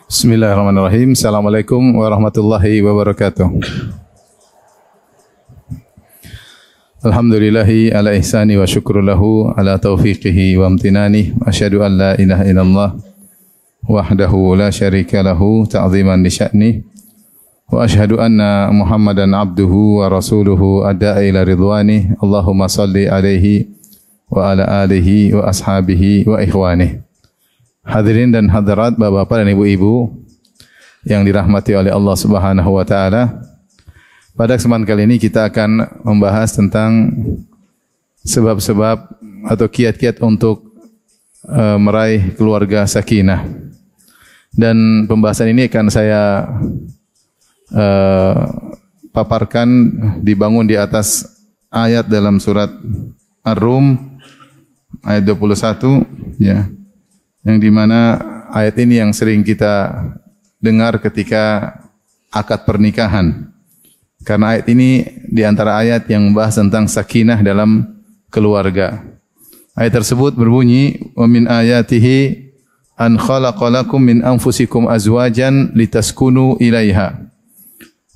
Bismillahirrahmanirrahim. Assalamualaikum warahmatullahi wabarakatuh. Alhamdulillahi ala ihsani wa syukru lahu ala taufiqihi wa amtinani. Asyhadu an la ilaha illallah wahdahu la syarika lahu ta'ziman li sya'ni. Wa asyhadu anna Muhammadan abduhu wa rasuluhu adda'a ila ridwani. Allahumma salli alaihi wa ala alihi wa ashabihi wa ikhwani. Hadirin dan hadirat, bapak-bapak dan ibu-ibu yang dirahmati oleh Allah Subhanahu wa taala. Pada kesempatan kali ini kita akan membahas tentang sebab-sebab atau kiat-kiat untuk meraih keluarga sakinah. Dan pembahasan ini akan saya paparkan dibangun di atas ayat dalam surat Ar-Rum ayat 21 ya. Yang di mana ayat ini yang sering kita dengar ketika akad pernikahan. Karena ayat ini di antara ayat yang membahas tentang sakinah dalam keluarga. Ayat tersebut berbunyi, "Wa min ayatihi an khalaqalakum min anfusikum azwajan litaskunu ilaiha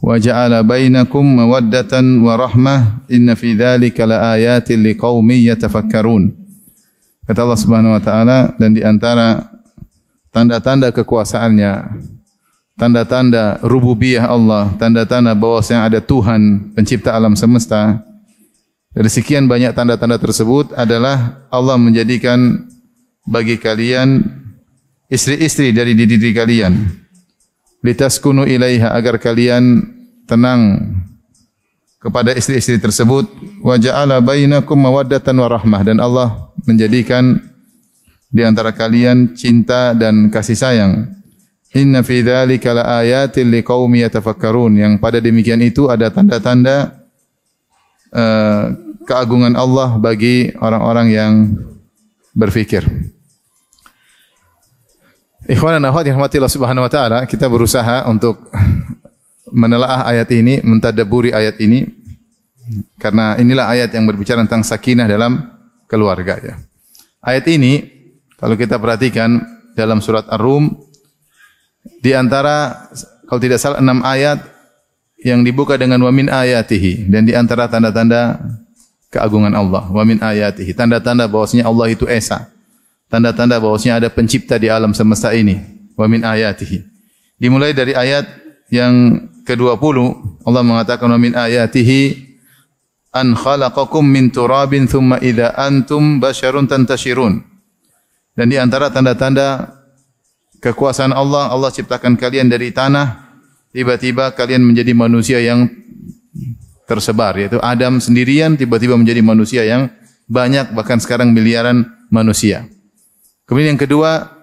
wa ja'ala bainakum mawaddatan wa rahmah inna fi dzalika laayatin liqaumin yatafakkarun." Kata Allah Subhanahu wa taala, dan di antara tanda-tanda kekuasaannya, tanda-tanda rububiyah Allah, tanda-tanda bahwasanya ada Tuhan pencipta alam semesta. Dari sekian banyak tanda-tanda tersebut adalah Allah menjadikan bagi kalian istri-istri dari diri kalian. Litaskunu ilaiha, agar kalian tenang kepada istri-istri tersebut. Wa ja'ala bainakum mawaddatan wa rahmah, dan Allah menjadikan di antara kalian cinta dan kasih sayang. Inna fi dzalika laayatin liqaumin yatafakkarun, yang pada demikian itu ada tanda-tanda keagungan Allah bagi orang-orang yang berfikir. Ikhwan dan akhwat yang dirahmati Allah Subhanahu wa taala, kita berusaha untuk menelaah ayat ini, mentadabburi ayat ini, karena inilah ayat yang berbicara tentang sakinah dalam keluarga ya. Ayat ini kalau kita perhatikan dalam surat Ar-Rum, di antara kalau tidak salah 6 ayat yang dibuka dengan wa min ayatihi, dan di antara tanda-tanda keagungan Allah, wa min ayatihi, tanda-tanda bahwasanya Allah itu esa, tanda-tanda bahwasanya ada pencipta di alam semesta ini, wa min ayatihi. Dimulai dari ayat yang ke-20, Allah mengatakan wa min ayatihi an khalaqakum min turabin thumma idza antum basyarun tantashirun. Dan di antara tanda-tanda kekuasaan Allah, Allah ciptakan kalian dari tanah, tiba-tiba kalian menjadi manusia yang tersebar, yaitu Adam sendirian tiba-tiba menjadi manusia yang banyak, bahkan sekarang miliaran manusia. Kemudian yang kedua,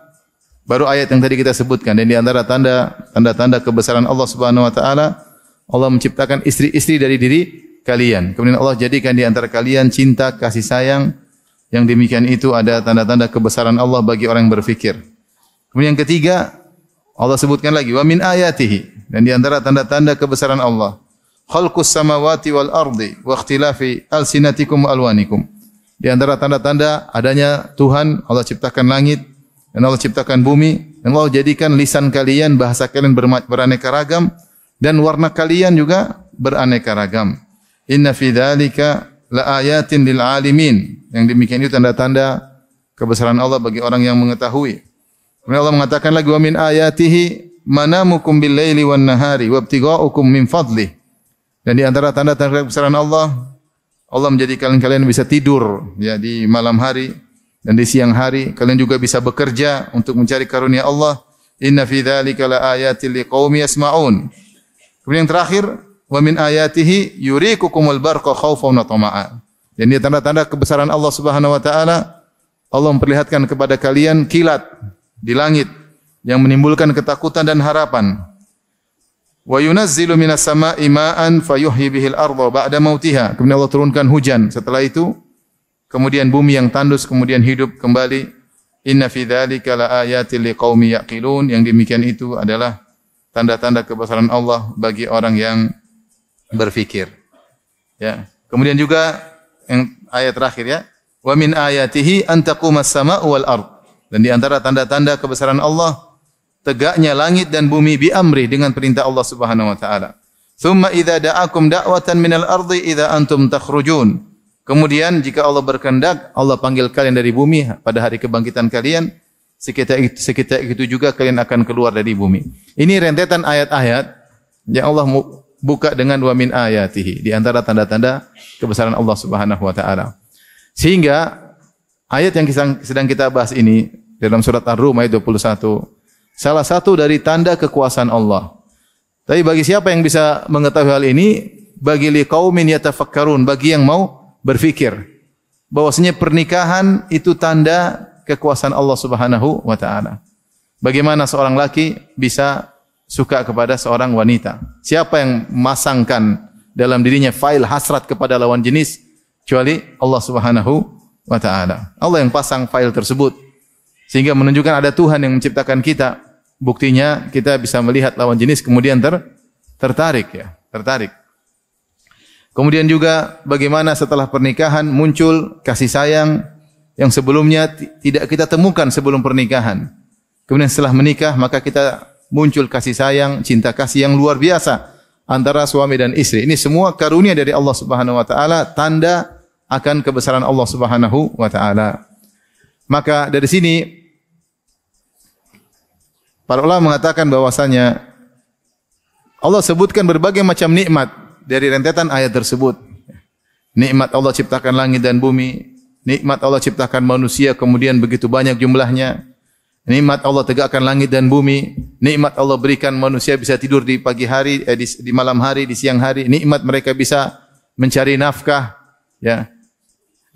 baru ayat yang tadi kita sebutkan, dan di antara tanda-tanda kebesaran Allah Subhanahu wa taala, Allah menciptakan istri-istri dari diri kalian. Kemudian Allah jadikan di antara kalian cinta, kasih sayang. Yang demikian itu ada tanda-tanda kebesaran Allah bagi orang yang berfikir. Kemudian yang ketiga, Allah sebutkan lagi wa min ayatihi, dan di antara tanda-tanda kebesaran Allah, khalqus samawati wal ardi wa ikhtilafi alsinatikum wa alwanikum. Di antara tanda-tanda adanya Tuhan, Allah ciptakan langit dan Allah ciptakan bumi, dan Allah jadikan lisan kalian, bahasa kalian beraneka ragam, dan warna kalian juga beraneka ragam. Inna fi dzalika laayatin lil alimin. Yang demikian itu tanda-tanda kebesaran Allah bagi orang yang mengetahui. Kemudian Allah mengatakan lagi wa min ayatihi manamukum bil laili wan nahari wabtigha'ukum min fadlih. Dan di antara tanda-tanda kebesaran Allah, Allah menjadikan kalian bisa tidur ya di malam hari, dan di siang hari kalian juga bisa bekerja untuk mencari karunia Allah. Inna fi dzalika laayatil liqaumin yasma'un. Kemudian yang terakhir, wa min ayatihi yurikukumul barqa khaufan wa tama'a. Dan di tanda-tanda kebesaran Allah Subhanahu wa taala, Allah memperlihatkan kepada kalian kilat di langit yang menimbulkan ketakutan dan harapan. Wa yunazzilu minas sama'i ma'an fayuhyi bihil arda ba'da mautiha. Kemudian Allah turunkan hujan. Setelah itu kemudian bumi yang tandus kemudian hidup kembali. Inna fi dzalika laayatil liqaumin yaqilun. Yang demikian itu adalah tanda-tanda kebesaran Allah bagi orang yang berfikir. Ya. Kemudian juga yang ayat terakhir ya, wa min ayatihi an taqumas sama'u wal ard. Dan di antara tanda-tanda kebesaran Allah tegaknya langit dan bumi bi amri dengan perintah Allah Subhanahu wa taala. Tsumma idza da'akum da'watan minal ardi idza antum takhrujun. Kemudian jika Allah berkehendak, Allah panggil kalian dari bumi pada hari kebangkitan kalian, sekitar itu juga kalian akan keluar dari bumi. Ini rentetan ayat-ayat yang Allah buka dengan wa min ayatihi, di antara tanda-tanda kebesaran Allah Subhanahu wa taala. Sehingga ayat yang sedang kita bahas ini dalam surat Ar-Rum ayat 21, salah satu dari tanda kekuasaan Allah. Tapi bagi siapa yang bisa mengetahui hal ini? Bagi liqaumin yatafakkarun, bagi yang mau berfikir bahwasanya pernikahan itu tanda kekuasaan Allah Subhanahu wa taala. Bagaimana seorang laki bisa suka kepada seorang wanita? Siapa yang memasangkan dalam dirinya file hasrat kepada lawan jenis kecuali Allah Subhanahu wa taala. Allah yang pasang file tersebut sehingga menunjukkan ada Tuhan yang menciptakan kita. Buktinya kita bisa melihat lawan jenis kemudian tertarik. Kemudian juga bagaimana setelah pernikahan muncul kasih sayang yang sebelumnya tidak kita temukan sebelum pernikahan. Kemudian setelah menikah maka kita muncul kasih sayang, cinta kasih yang luar biasa antara suami dan istri. Ini semua karunia dari Allah Subhanahu wa taala, tanda akan kebesaran Allah Subhanahu wa taala. Maka dari sini para ulama mengatakan bahwasanya Allah sebutkan berbagai macam nikmat dari rentetan ayat tersebut. Nikmat Allah ciptakan langit dan bumi, nikmat Allah ciptakan manusia kemudian begitu banyak jumlahnya. Nikmat Allah tegakkan langit dan bumi, nikmat Allah berikan manusia bisa tidur di pagi hari, di malam hari, di siang hari, nikmat mereka bisa mencari nafkah, ya.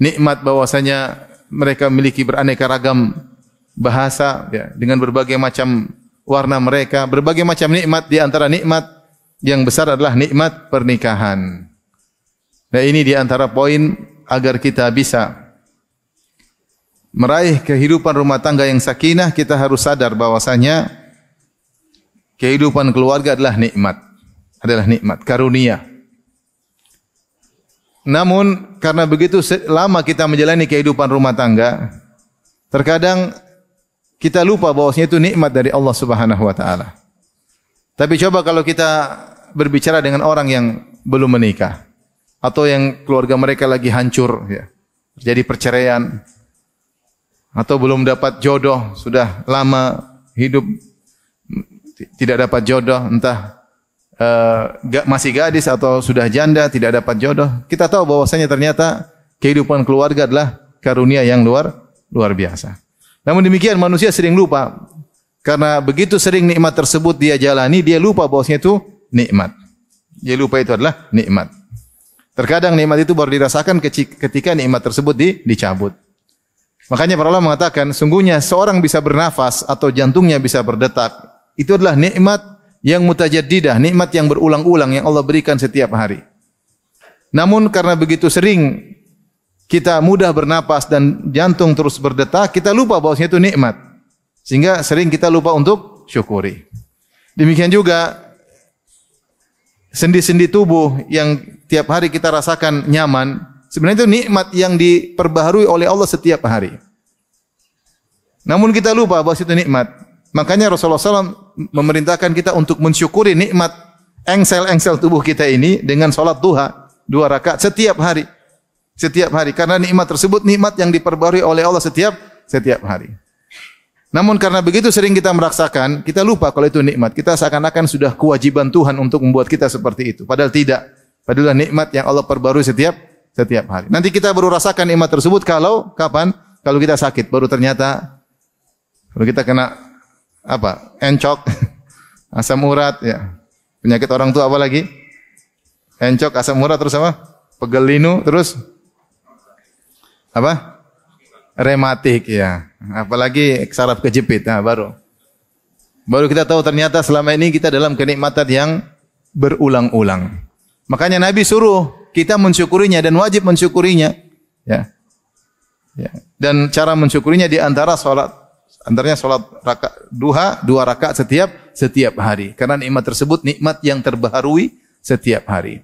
Nikmat bahwasanya mereka memiliki beraneka ragam bahasa, ya, dengan berbagai macam warna mereka, berbagai macam nikmat. Di antara nikmat yang besar adalah nikmat pernikahan. Nah, ini di antara poin agar kita bisa meraih kehidupan rumah tangga yang sakinah, kita harus sadar bahwasanya kehidupan keluarga adalah nikmat, karunia. Namun karena begitu lama kita menjalani kehidupan rumah tangga, terkadang kita lupa bahwasanya itu nikmat dari Allah Subhanahu wa taala. Tapi coba kalau kita berbicara dengan orang yang belum menikah atau yang keluarga mereka lagi hancur, ya, terjadi perceraian, atau belum dapat jodoh, sudah lama hidup tidak dapat jodoh, entah masih gadis atau sudah janda tidak dapat jodoh. Kita tahu bahwasanya ternyata kehidupan keluarga adalah karunia yang luar biasa. Namun demikian manusia sering lupa, karena begitu sering nikmat tersebut dia jalani, dia lupa bahwasanya itu nikmat. Dia lupa itu adalah nikmat. Terkadang nikmat itu baru dirasakan ketika nikmat tersebut dicabut. Makanya para ulama mengatakan, sungguhnya seorang bisa bernafas atau jantungnya bisa berdetak, itu adalah nikmat yang mutajaddidah, nikmat yang berulang-ulang yang Allah berikan setiap hari. Namun karena begitu sering kita mudah bernapas dan jantung terus berdetak, kita lupa bahwasanya itu nikmat. Sehingga sering kita lupa untuk syukuri. Demikian juga sendi-sendi tubuh yang tiap hari kita rasakan nyaman, sebenarnya itu nikmat yang diperbaharui oleh Allah setiap hari. Namun kita lupa bahwa itu nikmat. Makanya Rasulullah SAW memerintahkan kita untuk mensyukuri nikmat engsel-engsel tubuh kita ini dengan sholat duha 2 rakaat setiap hari. Setiap hari. Karena nikmat tersebut nikmat yang diperbaharui oleh Allah setiap hari. Namun karena begitu sering kita merasakan, kita lupa kalau itu nikmat. Kita seakan-akan sudah kewajiban Tuhan untuk membuat kita seperti itu. Padahal tidak. Padahal nikmat yang Allah perbarui setiap hari. Nanti kita baru rasakan nikmat tersebut kapan? Kalau kita sakit, baru ternyata kalau kita kena encok, asam urat, ya. Penyakit orang tua apa lagi? Encok, asam urat, terus apa? Pegel linu, terus apa? Rematik, ya. Apalagi saraf kejepit, nah baru kita tahu ternyata selama ini kita dalam kenikmatan yang berulang-ulang. Makanya Nabi suruh kita mensyukurinya dan wajib mensyukurinya, ya. Dan cara mensyukurinya di antaranya salat duha 2 rakaat setiap hari. Karena nikmat tersebut nikmat yang terbaharui setiap hari.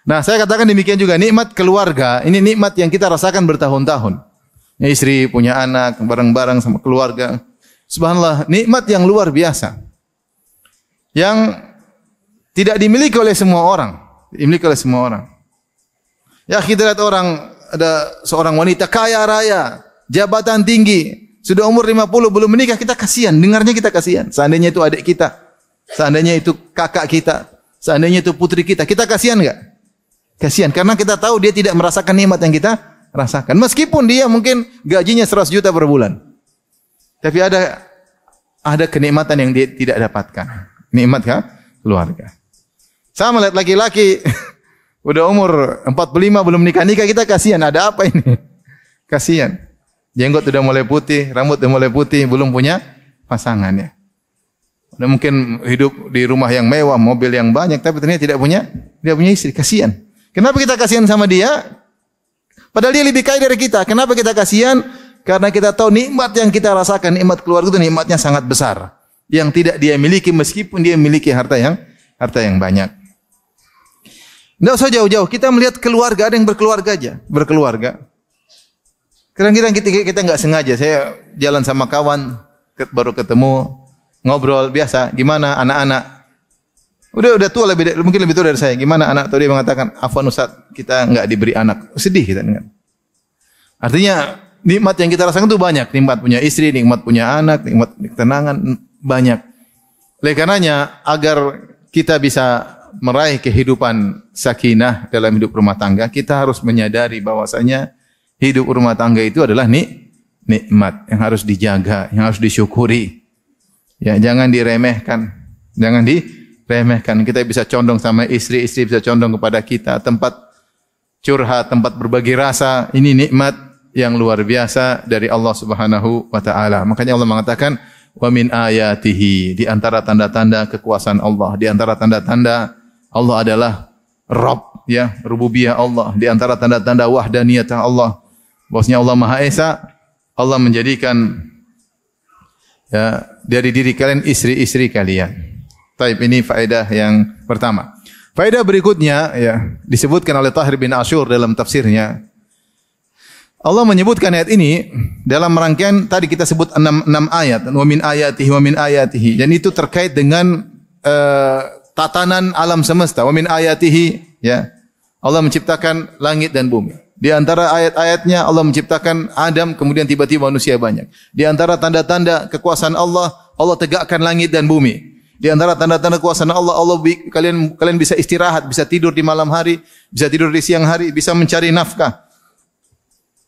Nah, saya katakan demikian juga nikmat keluarga. Ini nikmat yang kita rasakan bertahun-tahun. Istri punya anak bareng-bareng sama keluarga. Subhanallah, nikmat yang luar biasa. Yang tidak dimiliki oleh semua orang. Dimiliki oleh semua orang. Ya, kita lihat orang, ada seorang wanita kaya raya, jabatan tinggi, sudah umur 50 belum menikah, kita kasihan, dengarnya kita kasihan. Seandainya itu adik kita, seandainya itu kakak kita, seandainya itu putri kita kasihan enggak? Kasihan, karena kita tahu dia tidak merasakan nikmat yang kita rasakan. Meskipun dia mungkin gajinya 100 juta per bulan. Tapi ada kenikmatan yang dia tidak dapatkan. Nikmat kan? Keluarga. Sama lihat laki-laki udah umur 45 belum nikah-nikah, kita kasihan. Ada apa ini? Kasihan. Jenggot sudah mulai putih, rambut sudah mulai putih, belum punya pasangannya. Udah mungkin hidup di rumah yang mewah, mobil yang banyak, tapi ternyata tidak punya istri. Kasihan. Kenapa kita kasihan sama dia? Padahal dia lebih kaya dari kita. Kenapa kita kasihan? Karena kita tahu nikmat yang kita rasakan, nikmat keluarga itu nikmatnya sangat besar. Yang tidak dia miliki meskipun dia memiliki harta yang banyak. Tidak usah jauh-jauh, kita melihat keluarga, ada yang berkeluarga aja, berkeluarga. Kadang-kadang kita nggak sengaja, saya jalan sama kawan, baru ketemu, ngobrol biasa, gimana anak-anak? Udah tua, mungkin lebih tua dari saya. Gimana anak? Atau dia mengatakan, "Afwan Ustaz, kita nggak diberi anak." Sedih kita dengar. Artinya nikmat yang kita rasakan itu banyak, nikmat punya istri, nikmat punya anak, nikmat ketenangan banyak. Oleh karenanya agar kita bisa meraih kehidupan sakinah dalam hidup rumah tangga, kita harus menyadari bahwasanya hidup rumah tangga itu adalah nikmat yang harus dijaga, yang harus disyukuri. Ya, jangan diremehkan. Jangan diremehkan. Kita bisa condong sama istri, istri bisa condong kepada kita, tempat curhat, tempat berbagi rasa. Ini nikmat yang luar biasa dari Allah Subhanahu wa taala. Makanya Allah mengatakan, "Wa min ayatihi", di antara tanda-tanda kekuasaan Allah, di antara tanda-tanda Allah adalah Rabb, ya, rububiyah Allah, di antara tanda-tanda wahdaniyah Allah, bahwasanya Allah Maha Esa. Allah menjadikan ya dari diri kalian istri-istri kalian. Taib, ini faedah yang pertama. Faedah berikutnya ya disebutkan oleh Tahir bin Ashur dalam tafsirnya. Allah menyebutkan ayat ini dalam rangkaian tadi kita sebut 6 ayat, wa min ayatihi, dan itu terkait dengan tatanan alam semesta. Wa min ayatihi, ya. Allah menciptakan langit dan bumi. Di antara ayat-ayatnya Allah menciptakan Adam, kemudian tiba-tiba manusia banyak. Di antara tanda-tanda kekuasaan Allah, Allah tegakkan langit dan bumi. Di antara tanda-tanda kekuasaan Allah, kalian bisa istirahat, bisa tidur di malam hari, bisa tidur di siang hari, bisa mencari nafkah.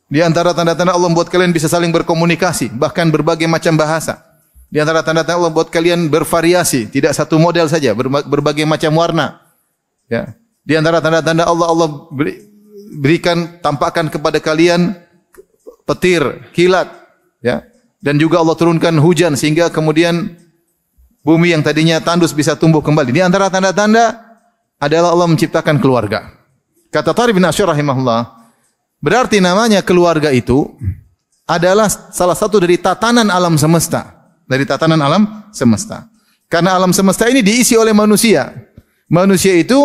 Di antara tanda-tanda Allah membuat kalian bisa saling berkomunikasi, bahkan berbagai macam bahasa. Di antara tanda-tanda Allah membuat kalian bervariasi, tidak satu model saja, berbagai macam warna. Ya. Di antara tanda-tanda Allah berikan, tampakkan kepada kalian petir, kilat, ya. Dan juga Allah turunkan hujan sehingga kemudian bumi yang tadinya tandus bisa tumbuh kembali. Di antara tanda-tanda adalah Allah menciptakan keluarga. Kata Tariq bin Ashur rahimahullah, berarti namanya keluarga itu adalah salah satu dari tatanan alam semesta. Dari tatanan alam semesta. Karena alam semesta ini diisi oleh manusia. Manusia itu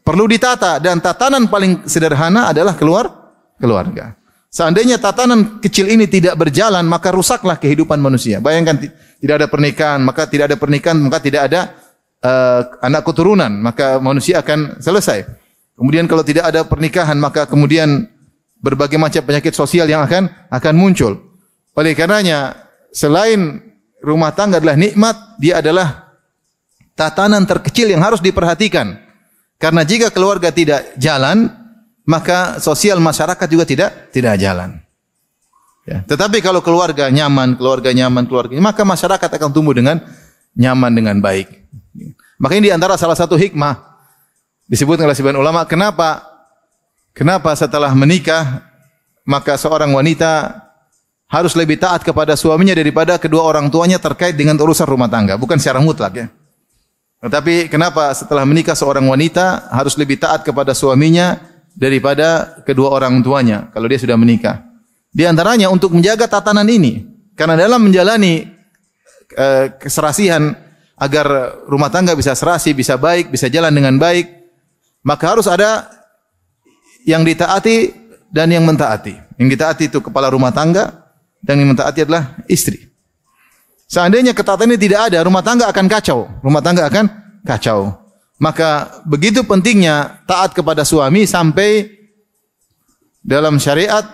perlu ditata, dan tatanan paling sederhana adalah keluarga. Seandainya tatanan kecil ini tidak berjalan, maka rusaklah kehidupan manusia. Bayangkan tidak ada pernikahan, maka tidak ada anak keturunan, maka manusia akan selesai. Kemudian kalau tidak ada pernikahan, maka kemudian berbagai macam penyakit sosial yang akan muncul. Oleh karenanya, selain rumah tangga adalah nikmat, dia adalah tatanan terkecil yang harus diperhatikan. Karena jika keluarga tidak jalan, maka sosial masyarakat juga tidak jalan. Ya. Tetapi kalau keluarga nyaman, maka masyarakat akan tumbuh dengan nyaman, dengan baik. Makanya di antara salah satu hikmah disebut oleh sebagian ulama, kenapa setelah menikah maka seorang wanita harus lebih taat kepada suaminya daripada kedua orang tuanya terkait dengan urusan rumah tangga, bukan secara mutlak ya. Tetapi kenapa setelah menikah seorang wanita harus lebih taat kepada suaminya daripada kedua orang tuanya kalau dia sudah menikah? Di antaranya untuk menjaga tatanan ini. Karena dalam menjalani keserasihan agar rumah tangga bisa serasi, bisa baik, bisa jalan dengan baik, maka harus ada yang ditaati dan yang mentaati. Yang ditaati itu kepala rumah tangga, dan yang mentaati adalah istri. Seandainya ketaatan ini tidak ada, rumah tangga akan kacau. Rumah tangga akan kacau. Maka begitu pentingnya taat kepada suami sampai dalam syariat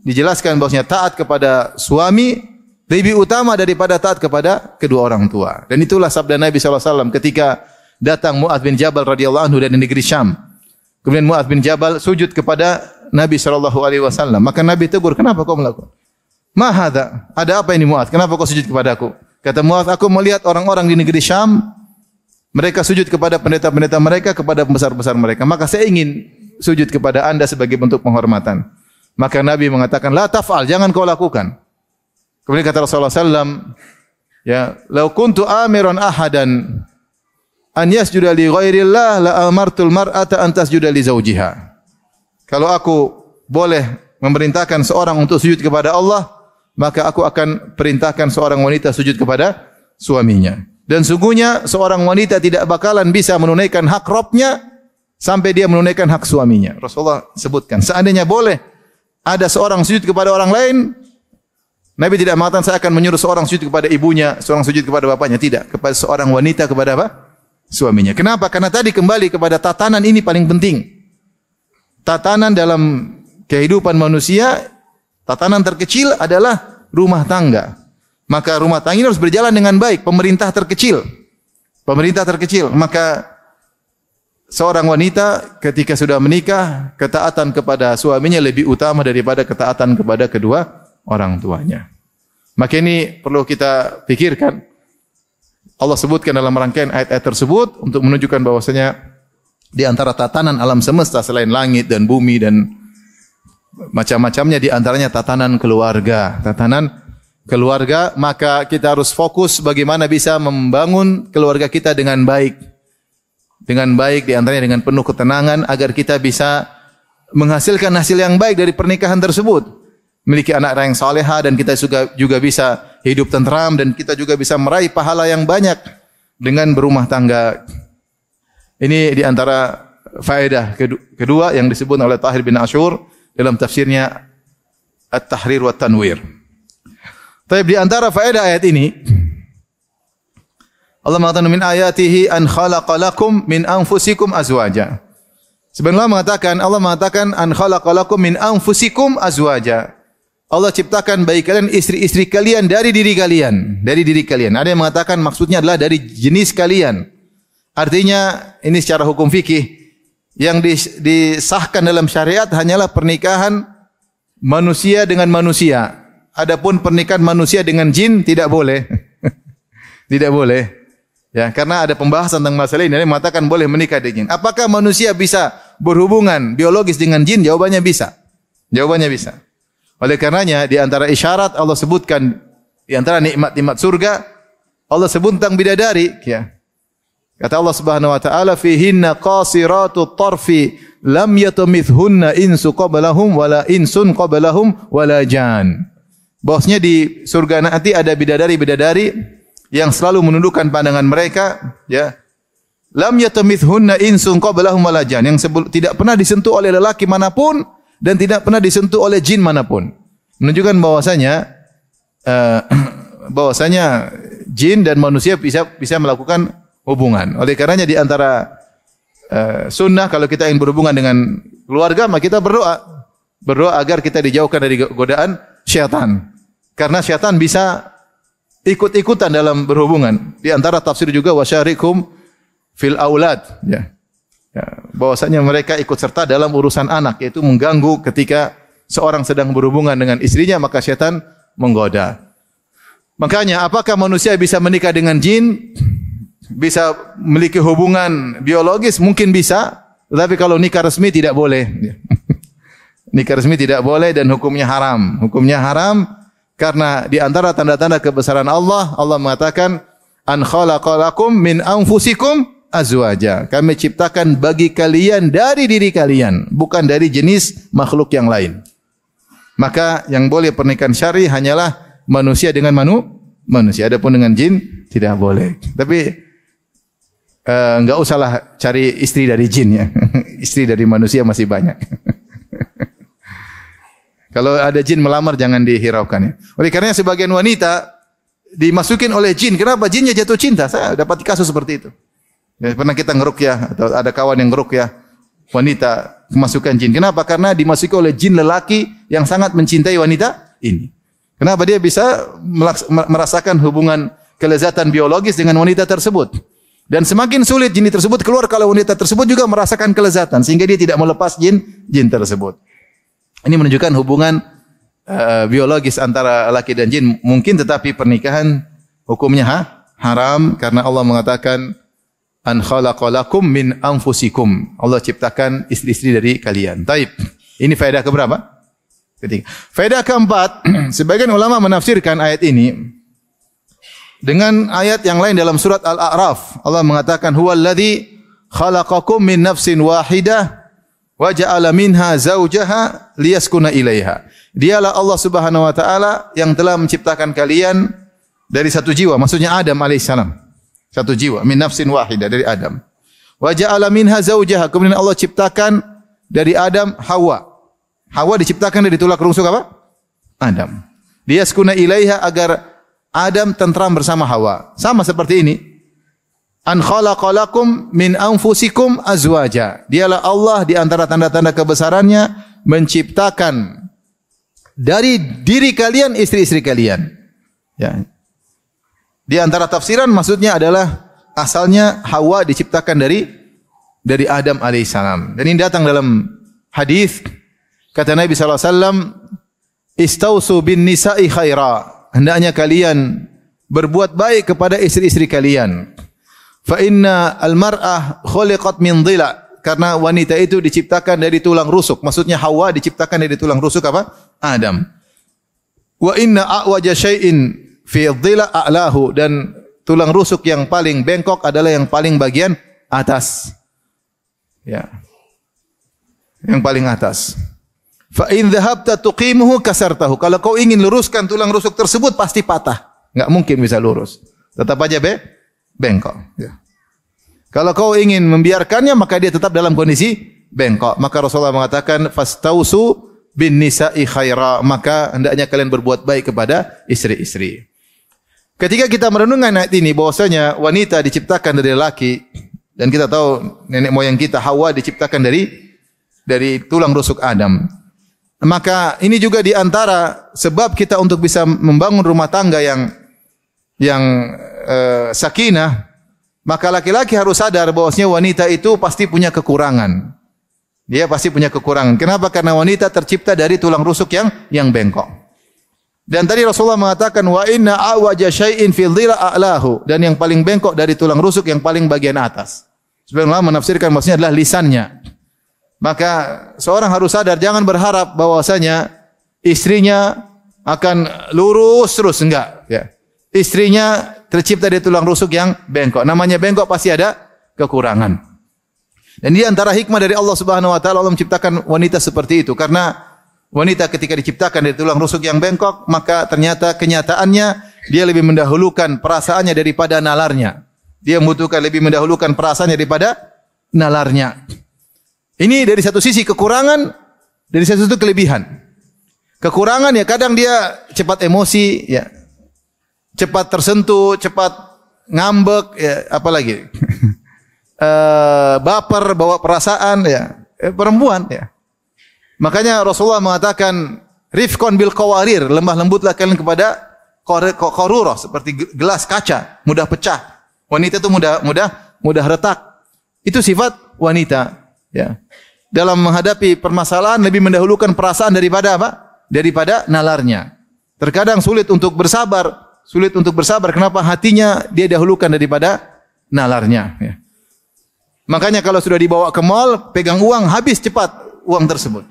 dijelaskan bahwasanya taat kepada suami lebih utama daripada taat kepada kedua orang tua. Dan itulah sabda Nabi SAW ketika datang Mu'adz bin Jabal radhiyallahu anhu dari negeri Syam. Kemudian Mu'adz bin Jabal sujud kepada Nabi SAW. Maka Nabi tegur, kenapa kau melakukan? Ma hadza? Ada apa ini Mu'adz? Kenapa kau sujud kepadaku? Kata Mu'adz, aku melihat orang-orang di negeri Syam, mereka sujud kepada pendeta-pendeta mereka, kepada pembesar-besar mereka. Maka saya ingin sujud kepada anda sebagai bentuk penghormatan. Maka Nabi mengatakan, la taf'al, jangan kau lakukan. Kemudian kata Rasulullah SAW, ya, lau kuntu amiran ahadan an yasjuda li ghairillah la amartul mar'ata an tasjuda li zawjiha. Kalau aku boleh memerintahkan seorang untuk sujud kepada Allah, maka aku akan perintahkan seorang wanita sujud kepada suaminya. Dan sungguhnya seorang wanita tidak bakalan bisa menunaikan hak Rabbnya sampai dia menunaikan hak suaminya. Rasulullah sebutkan, seandainya boleh ada seorang sujud kepada orang lain, Nabi tidak mengatakan saya akan menyuruh seorang sujud kepada ibunya, seorang sujud kepada bapaknya. Tidak, kepada seorang wanita kepada apa? Suaminya. Kenapa? Karena tadi kembali kepada tatanan ini paling penting. Tatanan dalam kehidupan manusia, tatanan terkecil adalah rumah tangga. Maka rumah tangga ini harus berjalan dengan baik. Pemerintah terkecil. Maka seorang wanita ketika sudah menikah, ketaatan kepada suaminya lebih utama daripada ketaatan kepada kedua orang tuanya. Maka ini perlu kita pikirkan. Allah sebutkan dalam rangkaian ayat-ayat tersebut untuk menunjukkan bahwasanya di antara tatanan alam semesta selain langit dan bumi dan macam-macamnya, di antaranya tatanan keluarga. Maka kita harus fokus bagaimana bisa membangun keluarga kita dengan baik. Dengan baik, di antaranya dengan penuh ketenangan agar kita bisa menghasilkan hasil yang baik dari pernikahan tersebut. Memiliki anak yang salehah dan kita juga bisa hidup tentram dan kita juga bisa meraih pahala yang banyak dengan berumah tangga. Ini di antara faedah kedua yang disebut oleh Tahir bin Ashur dalam tafsirnya At-Tahrir wa Tanwir. Tapi di antara faedah ayat ini Allah mengatakan min ayatihi an khalaqalakum min anfusikum azwaja. Sebenarnya Allah mengatakan an khalaqalakum min anfusikum azwaja. Allah ciptakan bagi kalian istri-istri kalian dari diri kalian. Ada yang mengatakan maksudnya adalah dari jenis kalian. Artinya ini secara hukum fikih yang disahkan dalam syariat hanyalah pernikahan manusia dengan manusia. Adapun pernikahan manusia dengan jin tidak boleh. Tidak boleh. Ya, karena ada pembahasan tentang masalah ini. Ada yang mengatakan boleh menikah dengan jin. Apakah manusia bisa berhubungan biologis dengan jin? Jawabannya bisa. Oleh karenanya di antara isyarat Allah sebutkan di antara nikmat-nikmat surga Allah sebut tentang bidadari, ya. Kata Allah Subhanahu wa taala fihinna qasiratut tarfi lam yatumithunna insu qablahum wala insun qablahum wala jan. Bahwasanya di surga nanti ada bidadari-bidadari yang selalu menundukkan pandangan mereka, ya. Lam yatumithunna insun qablahum wala jan, yang tidak pernah disentuh oleh lelaki manapun dan tidak pernah disentuh oleh jin manapun. Menunjukkan bahwasanya jin dan manusia bisa melakukan hubungan. Oleh karenanya di antara sunnah kalau kita ingin berhubungan dengan keluarga, maka kita berdoa agar kita dijauhkan dari godaan syaitan. Karena syaitan bisa ikut-ikutan dalam berhubungan. Di antara tafsir juga wasyarikum fil aulad, ya. Bahwasanya mereka ikut serta dalam urusan anak, yaitu mengganggu ketika seorang sedang berhubungan dengan istrinya, maka syaitan menggoda. Makanya apakah manusia bisa menikah dengan jin? Bisa memiliki hubungan biologis? Mungkin bisa, tetapi kalau nikah resmi tidak boleh. Nikah resmi tidak boleh dan hukumnya haram. Hukumnya haram karena di antara tanda-tanda kebesaran Allah, Allah mengatakan an khalaqalakum min anfusikum azwaja. Kami ciptakan bagi kalian dari diri kalian, bukan dari jenis makhluk yang lain. Maka yang boleh pernikahan syar'i hanyalah manusia dengan manusia. Adapun dengan jin tidak boleh. Tapi enggak usahlah cari istri dari jin, ya. Istri dari manusia masih banyak. Kalau ada jin melamar jangan dihiraukan ya. Oleh karenanya sebagian wanita dimasukin oleh jin. Kenapa? Jinnya jatuh cinta. Saya dapat kasus seperti itu. Ya, pernah kita ngeruqyah atau ada kawan yang ngeruqyah wanita kemasukan jin. Kenapa? Karena dimasuki oleh jin lelaki yang sangat mencintai wanita ini. Kenapa dia bisa merasakan hubungan kelezatan biologis dengan wanita tersebut? Dan semakin sulit jin tersebut keluar kalau wanita tersebut juga merasakan kelezatan sehingga dia tidak melepas jin tersebut. Ini menunjukkan hubungan biologis antara laki dan jin mungkin, tetapi pernikahan hukumnya haram karena Allah mengatakan an khalaqalakum min anfusikum. Allah ciptakan istri-istri dari kalian. Taib. Ini faedah keberapa? Ketiga. Faedah keempat, sebagian ulama menafsirkan ayat ini dengan ayat yang lain dalam surat Al-A'raf. Allah mengatakan huwallazi khalaqakum min nafsin wahidah wa ja'ala minha zawjaha liyaskuna ilaiha. Dialah Allah Subhanahu wa taala yang telah menciptakan kalian dari satu jiwa, maksudnya Adam alaihissalam. Satu jiwa, min nafsin wahidah, dari Adam. Wa ja'ala minha zawjaha, kemudian Allah ciptakan dari Adam Hawa. Hawa diciptakan dari tulang rusuk apa? Adam. Liyaskuna ilaiha, agar Adam tentram bersama Hawa. Sama seperti ini. An khalaqalakum min anfusikum azwaja. Dialah Allah di antara tanda-tanda kebesarannya menciptakan dari diri kalian istri-istri kalian. Ya. Di antara tafsiran maksudnya adalah asalnya Hawa diciptakan dari Adam alaihissalam. Dan ini datang dalam hadis kata Nabi sallallahu alaihi wasallam, "Istausu bin nisa'i khaira." Hendaknya kalian berbuat baik kepada istri-istri kalian. Fa inna al-mar'ah khuliqat min dhila, karena wanita itu diciptakan dari tulang rusuk. Maksudnya Hawa diciptakan dari tulang rusuk apa? Adam. Wa inna a'waja syai'in fi dhila a'lahu, dan tulang rusuk yang paling bengkok adalah yang paling bagian atas. Ya. Yang paling atas. Fa in dhahabta tuqimuhu kasartahu. Kalau kau ingin luruskan tulang rusuk tersebut pasti patah. Enggak mungkin bisa lurus. Tetap aja bengkok. Ya. Kalau kau ingin membiarkannya maka dia tetap dalam kondisi bengkok. Maka Rasulullah mengatakan fastausu bin nisa'i khaira, maka hendaknya kalian berbuat baik kepada istri-istri. Ketika kita merenungkan ayat ini bahwasanya wanita diciptakan dari laki, dan kita tahu nenek moyang kita Hawa diciptakan dari tulang rusuk Adam. Maka ini juga di antara sebab kita untuk bisa membangun rumah tangga yang sakinah. Maka laki-laki harus sadar bahwasanya wanita itu pasti punya kekurangan. Dia pasti punya kekurangan. Kenapa? Karena wanita tercipta dari tulang rusuk yang bengkok. Dan tadi Rasulullah mengatakan wa inna awaja syai'in fil dhila a'lahu, dan yang paling bengkok dari tulang rusuk yang paling bagian atas. Sebagian ulama menafsirkan maksudnya adalah lisannya. Maka seorang harus sadar, jangan berharap bahwasanya istrinya akan lurus terus, enggak, ya. Istrinya tercipta dari tulang rusuk yang bengkok. Namanya bengkok pasti ada kekurangan. Dan di antara hikmah dari Allah Subhanahu wa taala Allah menciptakan wanita seperti itu, karena wanita ketika diciptakan dari tulang rusuk yang bengkok, maka ternyata kenyataannya dia lebih mendahulukan perasaannya daripada nalarnya. Dia membutuhkan lebih mendahulukan perasaannya daripada nalarnya. Ini dari satu sisi kekurangan, dari satu sisi kelebihan. Kekurangan ya kadang dia cepat emosi, ya, cepat tersentuh, cepat ngambek, ya, apalagi baper, bawa perasaan, ya, perempuan, ya. Makanya Rasulullah mengatakan rifqon bil qawarir, lemah lembutlah kalian kepada qarurah, seperti gelas kaca, mudah pecah. Wanita itu mudah retak. Itu sifat wanita. Ya. Dalam menghadapi permasalahan lebih mendahulukan perasaan daripada apa? Daripada nalarnya. Terkadang sulit untuk bersabar. Kenapa? Hatinya dia dahulukan daripada nalarnya. Ya. Makanya kalau sudah dibawa ke mall, pegang uang, habis cepat uang tersebut.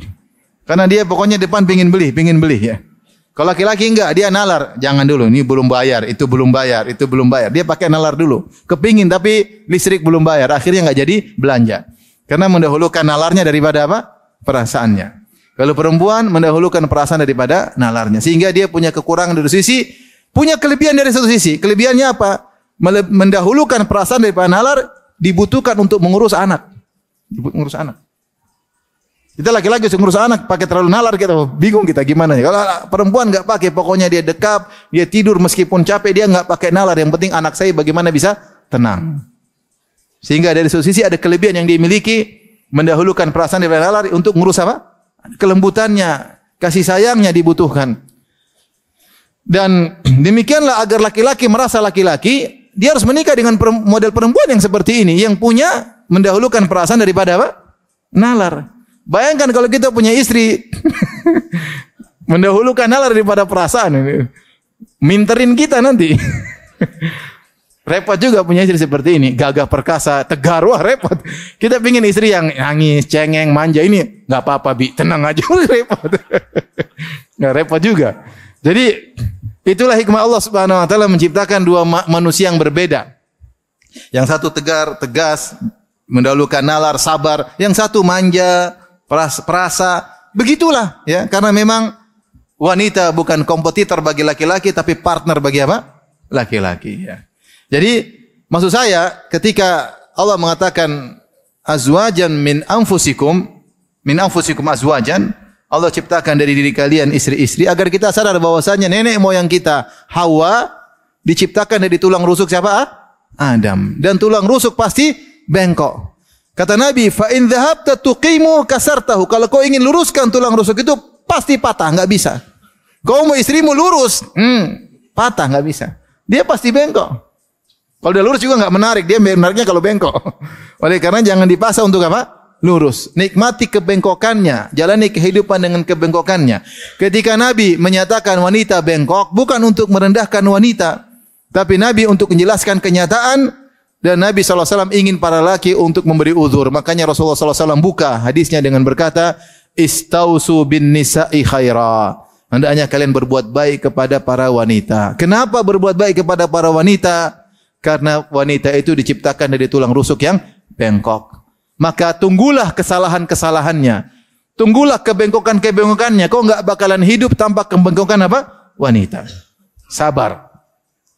Karena dia pokoknya depan pingin beli ya. Kalau laki-laki enggak, dia nalar. Jangan dulu, ini belum bayar, itu belum bayar. Dia pakai nalar dulu. Kepingin tapi listrik belum bayar, akhirnya enggak jadi belanja. Karena mendahulukan nalarnya daripada apa? Perasaannya. Kalau perempuan mendahulukan perasaan daripada nalarnya. Sehingga dia punya kekurangan dari sisi, punya kelebihan dari satu sisi. Kelebihannya apa? Mendahulukan perasaan daripada nalar, dibutuhkan untuk mengurus anak. Kita laki-laki ngurus anak pakai terlalu nalar, kita bingung kita gimana ya. Kalau perempuan enggak pakai, pokoknya dia dekap, dia tidur meskipun capek, dia enggak pakai nalar. Yang penting anak saya bagaimana bisa tenang. Sehingga dari satu sisi ada kelebihan yang dimiliki, mendahulukan perasaan daripada nalar untuk ngurus apa? Kelembutannya, kasih sayangnya dibutuhkan. Dan demikianlah agar laki-laki merasa laki-laki, dia harus menikah dengan model perempuan yang seperti ini, yang punya mendahulukan perasaan daripada apa? Nalar. Bayangkan kalau kita punya istri mendahulukan nalar daripada perasaan, minterin kita nanti. Repot juga punya istri seperti ini, gagah perkasa, tegar, wah repot. Kita pingin istri yang nangis, cengeng, manja, ini nggak apa-apa bi, tenang aja, repot. Nggak repot juga. Jadi itulah hikmah Allah Subhanahu Wa Taala menciptakan dua manusia yang berbeda. Yang satu tegar, tegas, mendahulukan nalar, sabar. Yang satu manja, perasa. Begitulah, ya. Karena memang wanita bukan kompetitor bagi laki-laki, tapi partner bagi apa? Laki-laki. Ya. Jadi maksud saya ketika Allah mengatakan azwajan min anfusikum azwajan, Allah ciptakan dari diri kalian istri-istri agar kita sadar bahwasanya nenek moyang kita Hawa diciptakan dari tulang rusuk siapa? Adam. Dan tulang rusuk pasti bengkok. Kata Nabi, fa in dhahabta tuqimu kasartahu. Kalau kau ingin luruskan tulang rusuk itu pasti patah, enggak bisa. Kau mau istrimu lurus, patah enggak bisa. Dia pasti bengkok. Kalau dia lurus juga enggak menarik, dia menariknya kalau bengkok. Oleh karena jangan dipaksa untuk apa? Lurus. Nikmati kebengkokannya, jalani kehidupan dengan kebengkokannya. Ketika Nabi menyatakan wanita bengkok bukan untuk merendahkan wanita, tapi Nabi untuk menjelaskan kenyataan, dan Nabi SAW ingin para laki untuk memberi uzur. Makanya Rasulullah SAW buka hadisnya dengan berkata, Istausu bin nisa'i khaira. Hendaknya kalian berbuat baik kepada para wanita. Kenapa berbuat baik kepada para wanita? Karena wanita itu diciptakan dari tulang rusuk yang bengkok. Maka tunggulah kesalahan-kesalahannya. Tunggulah kebengkokan-kebengkokannya. Kau enggak bakalan hidup tanpa kebengkokan apa? Wanita. Sabar.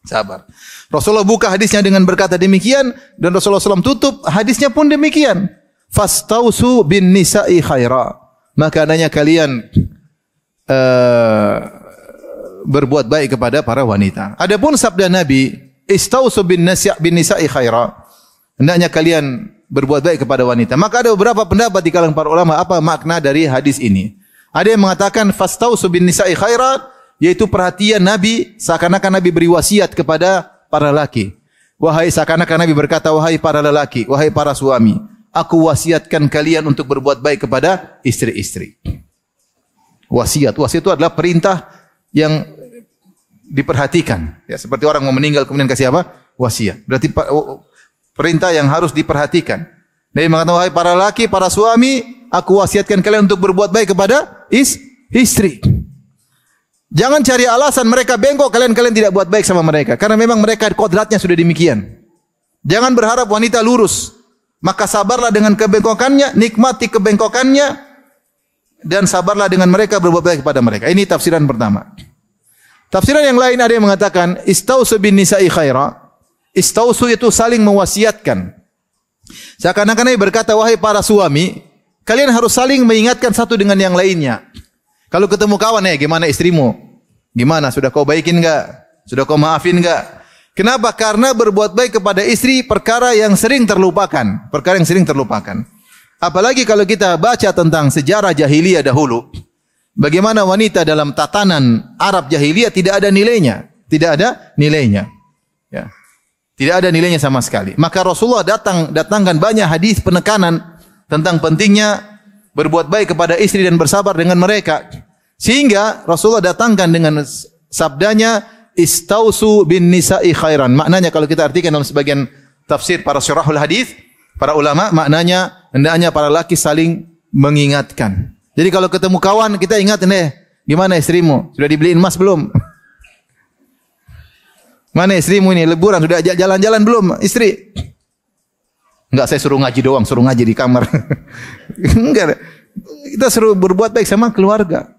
Sabar. Rasulullah buka hadisnya dengan berkata demikian, dan Rasulullah SAW tutup hadisnya pun demikian. Fastausu bin nisa'i khaira. Maka adanya kalian berbuat baik kepada para wanita. Adapun sabda Nabi, Istausu bin nisa'i khaira. Hendaknya kalian berbuat baik kepada wanita. Maka ada beberapa pendapat di kalangan para ulama apa makna dari hadis ini. Ada yang mengatakan fastausu bin nisa'i khaira, yaitu perhatian Nabi seakan-akan Nabi beri wasiat kepada para laki. Wahai seakan-akan Nabi berkata, wahai para lelaki, wahai para suami, aku wasiatkan kalian untuk berbuat baik kepada istri-istri. Wasiat itu adalah perintah yang diperhatikan. Ya, seperti orang mau meninggal kemudian kasih apa? Wasiat. Berarti perintah yang harus diperhatikan. Nabi mengatakan, wahai para laki, para suami, aku wasiatkan kalian untuk berbuat baik kepada istri. Jangan cari alasan mereka bengkok, kalian tidak buat baik sama mereka. Karena memang mereka kodratnya sudah demikian. Jangan berharap wanita lurus. Maka sabarlah dengan kebengkokannya, nikmati kebengkokannya, dan sabarlah dengan mereka, berbuat baik kepada mereka. Ini tafsiran pertama. Tafsiran yang lain ada yang mengatakan, Istausu bin nisa'i khaira. Istausu itu saling mewasiatkan. Seakan-akan Nabi berkata, wahai para suami, kalian harus saling mengingatkan satu dengan yang lainnya. Kalau ketemu kawan, gimana istrimu? Gimana? Sudah kau baikin enggak? Sudah kau maafin enggak? Kenapa? Karena berbuat baik kepada istri perkara yang sering terlupakan. Perkara yang sering terlupakan. Apalagi kalau kita baca tentang sejarah jahiliyah dahulu. Bagaimana wanita dalam tatanan Arab jahiliyah tidak ada nilainya. Tidak ada nilainya. Ya. Tidak ada nilainya sama sekali. Maka Rasulullah datangkan banyak hadis penekanan tentang pentingnya berbuat baik kepada istri dan bersabar dengan mereka. Sehingga Rasulullah datangkan dengan sabdanya, Istausu bin nisa'i khairan. Maknanya kalau kita artikan dalam sebagian tafsir para syurahul hadis, para ulama, maknanya hendaknya para laki saling mengingatkan. Jadi kalau ketemu kawan, kita ingatin, gimana istrimu? Sudah dibeliin emas belum? Mana istrimu ini? Liburan sudah jalan-jalan belum? Istri? Enggak, saya suruh ngaji doang, suruh ngaji di kamar. Enggak. Kita suruh berbuat baik sama keluarga.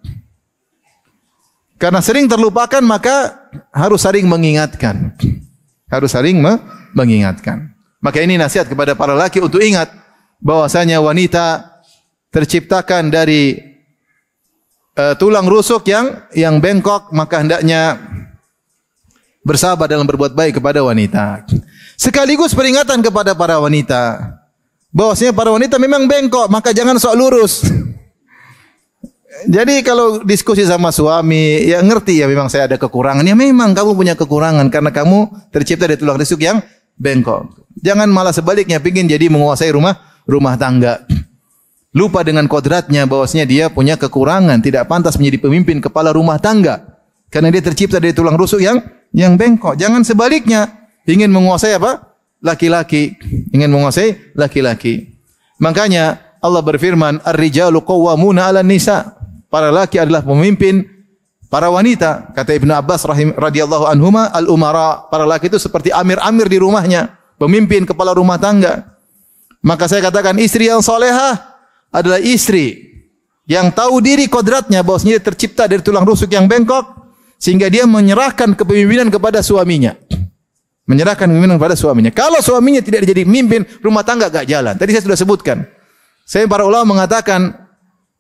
Karena sering terlupakan, maka harus saling mengingatkan. Harus saling mengingatkan. Maka ini nasihat kepada para laki untuk ingat bahwasanya wanita terciptakan dari tulang rusuk yang bengkok, maka hendaknya bersabar dalam berbuat baik kepada wanita. Sekaligus peringatan kepada para wanita bahwasanya para wanita memang bengkok, maka jangan sok lurus. Jadi kalau diskusi sama suami, ya ngerti ya memang saya ada kekurangan. Ya memang kamu punya kekurangan karena kamu tercipta dari tulang rusuk yang bengkok. Jangan malah sebaliknya pingin jadi menguasai rumah tangga. Lupa dengan kodratnya bahwasanya dia punya kekurangan, tidak pantas menjadi pemimpin kepala rumah tangga karena dia tercipta dari tulang rusuk yang bengkok. Jangan sebaliknya, ingin menguasai apa? Laki-laki, ingin menguasai laki-laki. Makanya Allah berfirman, "Ar-rijalu qawwamuna 'alan nisa." Para laki adalah pemimpin para wanita. Kata Ibnu Abbas radhiyallahu anhuma, al-umara, para laki itu seperti amir-amir di rumahnya, pemimpin kepala rumah tangga. Maka saya katakan istri yang salehah adalah istri yang tahu diri kodratnya bahwasanya dia tercipta dari tulang rusuk yang bengkok sehingga dia menyerahkan kepemimpinan kepada suaminya. Menyerahkan kepemimpinan kepada suaminya. Kalau suaminya tidak jadi pemimpin, rumah tangga enggak jalan. Tadi saya sudah sebutkan. Para ulama mengatakan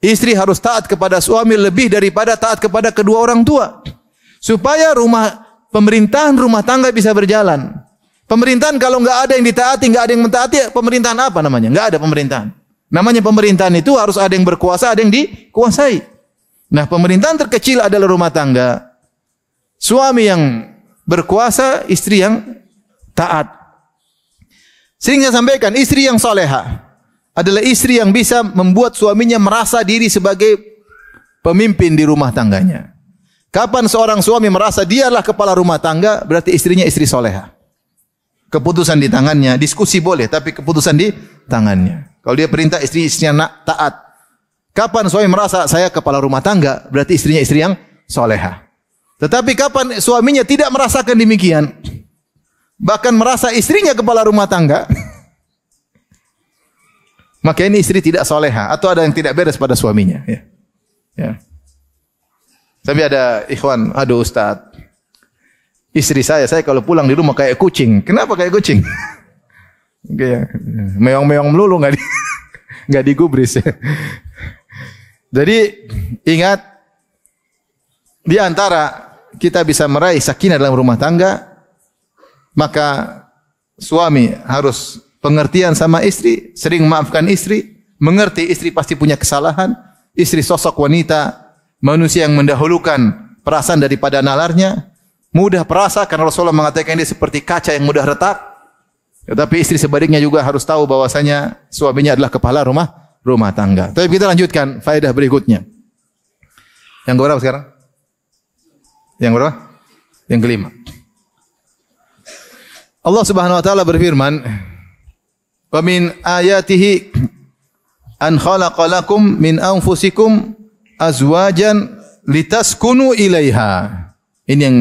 istri harus taat kepada suami lebih daripada taat kepada kedua orang tua. Supaya pemerintahan rumah tangga bisa berjalan. Pemerintahan kalau enggak ada yang ditaati, enggak ada yang mentaati, pemerintahan apa namanya? Enggak ada pemerintahan. Namanya pemerintahan itu harus ada yang berkuasa, ada yang dikuasai. Nah, pemerintahan terkecil adalah rumah tangga. Suami yang berkuasa, istri yang taat. Sehingga saya sampaikan, istri yang salehah adalah istri yang bisa membuat suaminya merasa diri sebagai pemimpin di rumah tangganya. Kapan seorang suami merasa dialah kepala rumah tangga, berarti istrinya istri salehah. Keputusan di tangannya, diskusi boleh, tapi keputusan di tangannya. Kalau dia perintah istrinya taat. Kapan suami merasa saya kepala rumah tangga, berarti istrinya istri yang salehah. Tetapi kapan suaminya tidak merasakan demikian, bahkan merasa istrinya kepala rumah tangga, maka ini istri tidak soleha atau ada yang tidak beres pada suaminya. Ya. Tapi ada ikhwan, aduh Ustaz, istri saya kalau pulang di rumah kayak kucing. Kenapa kayak kucing? Meong-meong melulu, nggak digubris. Jadi ingat, di antara kita bisa meraih sakinah dalam rumah tangga, maka suami harus pengertian sama istri, sering memaafkan istri, mengerti istri pasti punya kesalahan, istri sosok wanita, manusia yang mendahulukan perasaan daripada nalarnya, mudah perasa karena Rasulullah mengatakan dia seperti kaca yang mudah retak. Tetapi istri sebaliknya juga harus tahu bahwasanya suaminya adalah kepala rumah tangga. Tapi kita lanjutkan faedah berikutnya. Yang berapa sekarang? Yang berapa? Yang kelima. Allah Subhanahu wa taala berfirman, "Wa min ayatihi an khalaqa lakum min anfusikum azwajan litaskunu ilaiha." Ini yang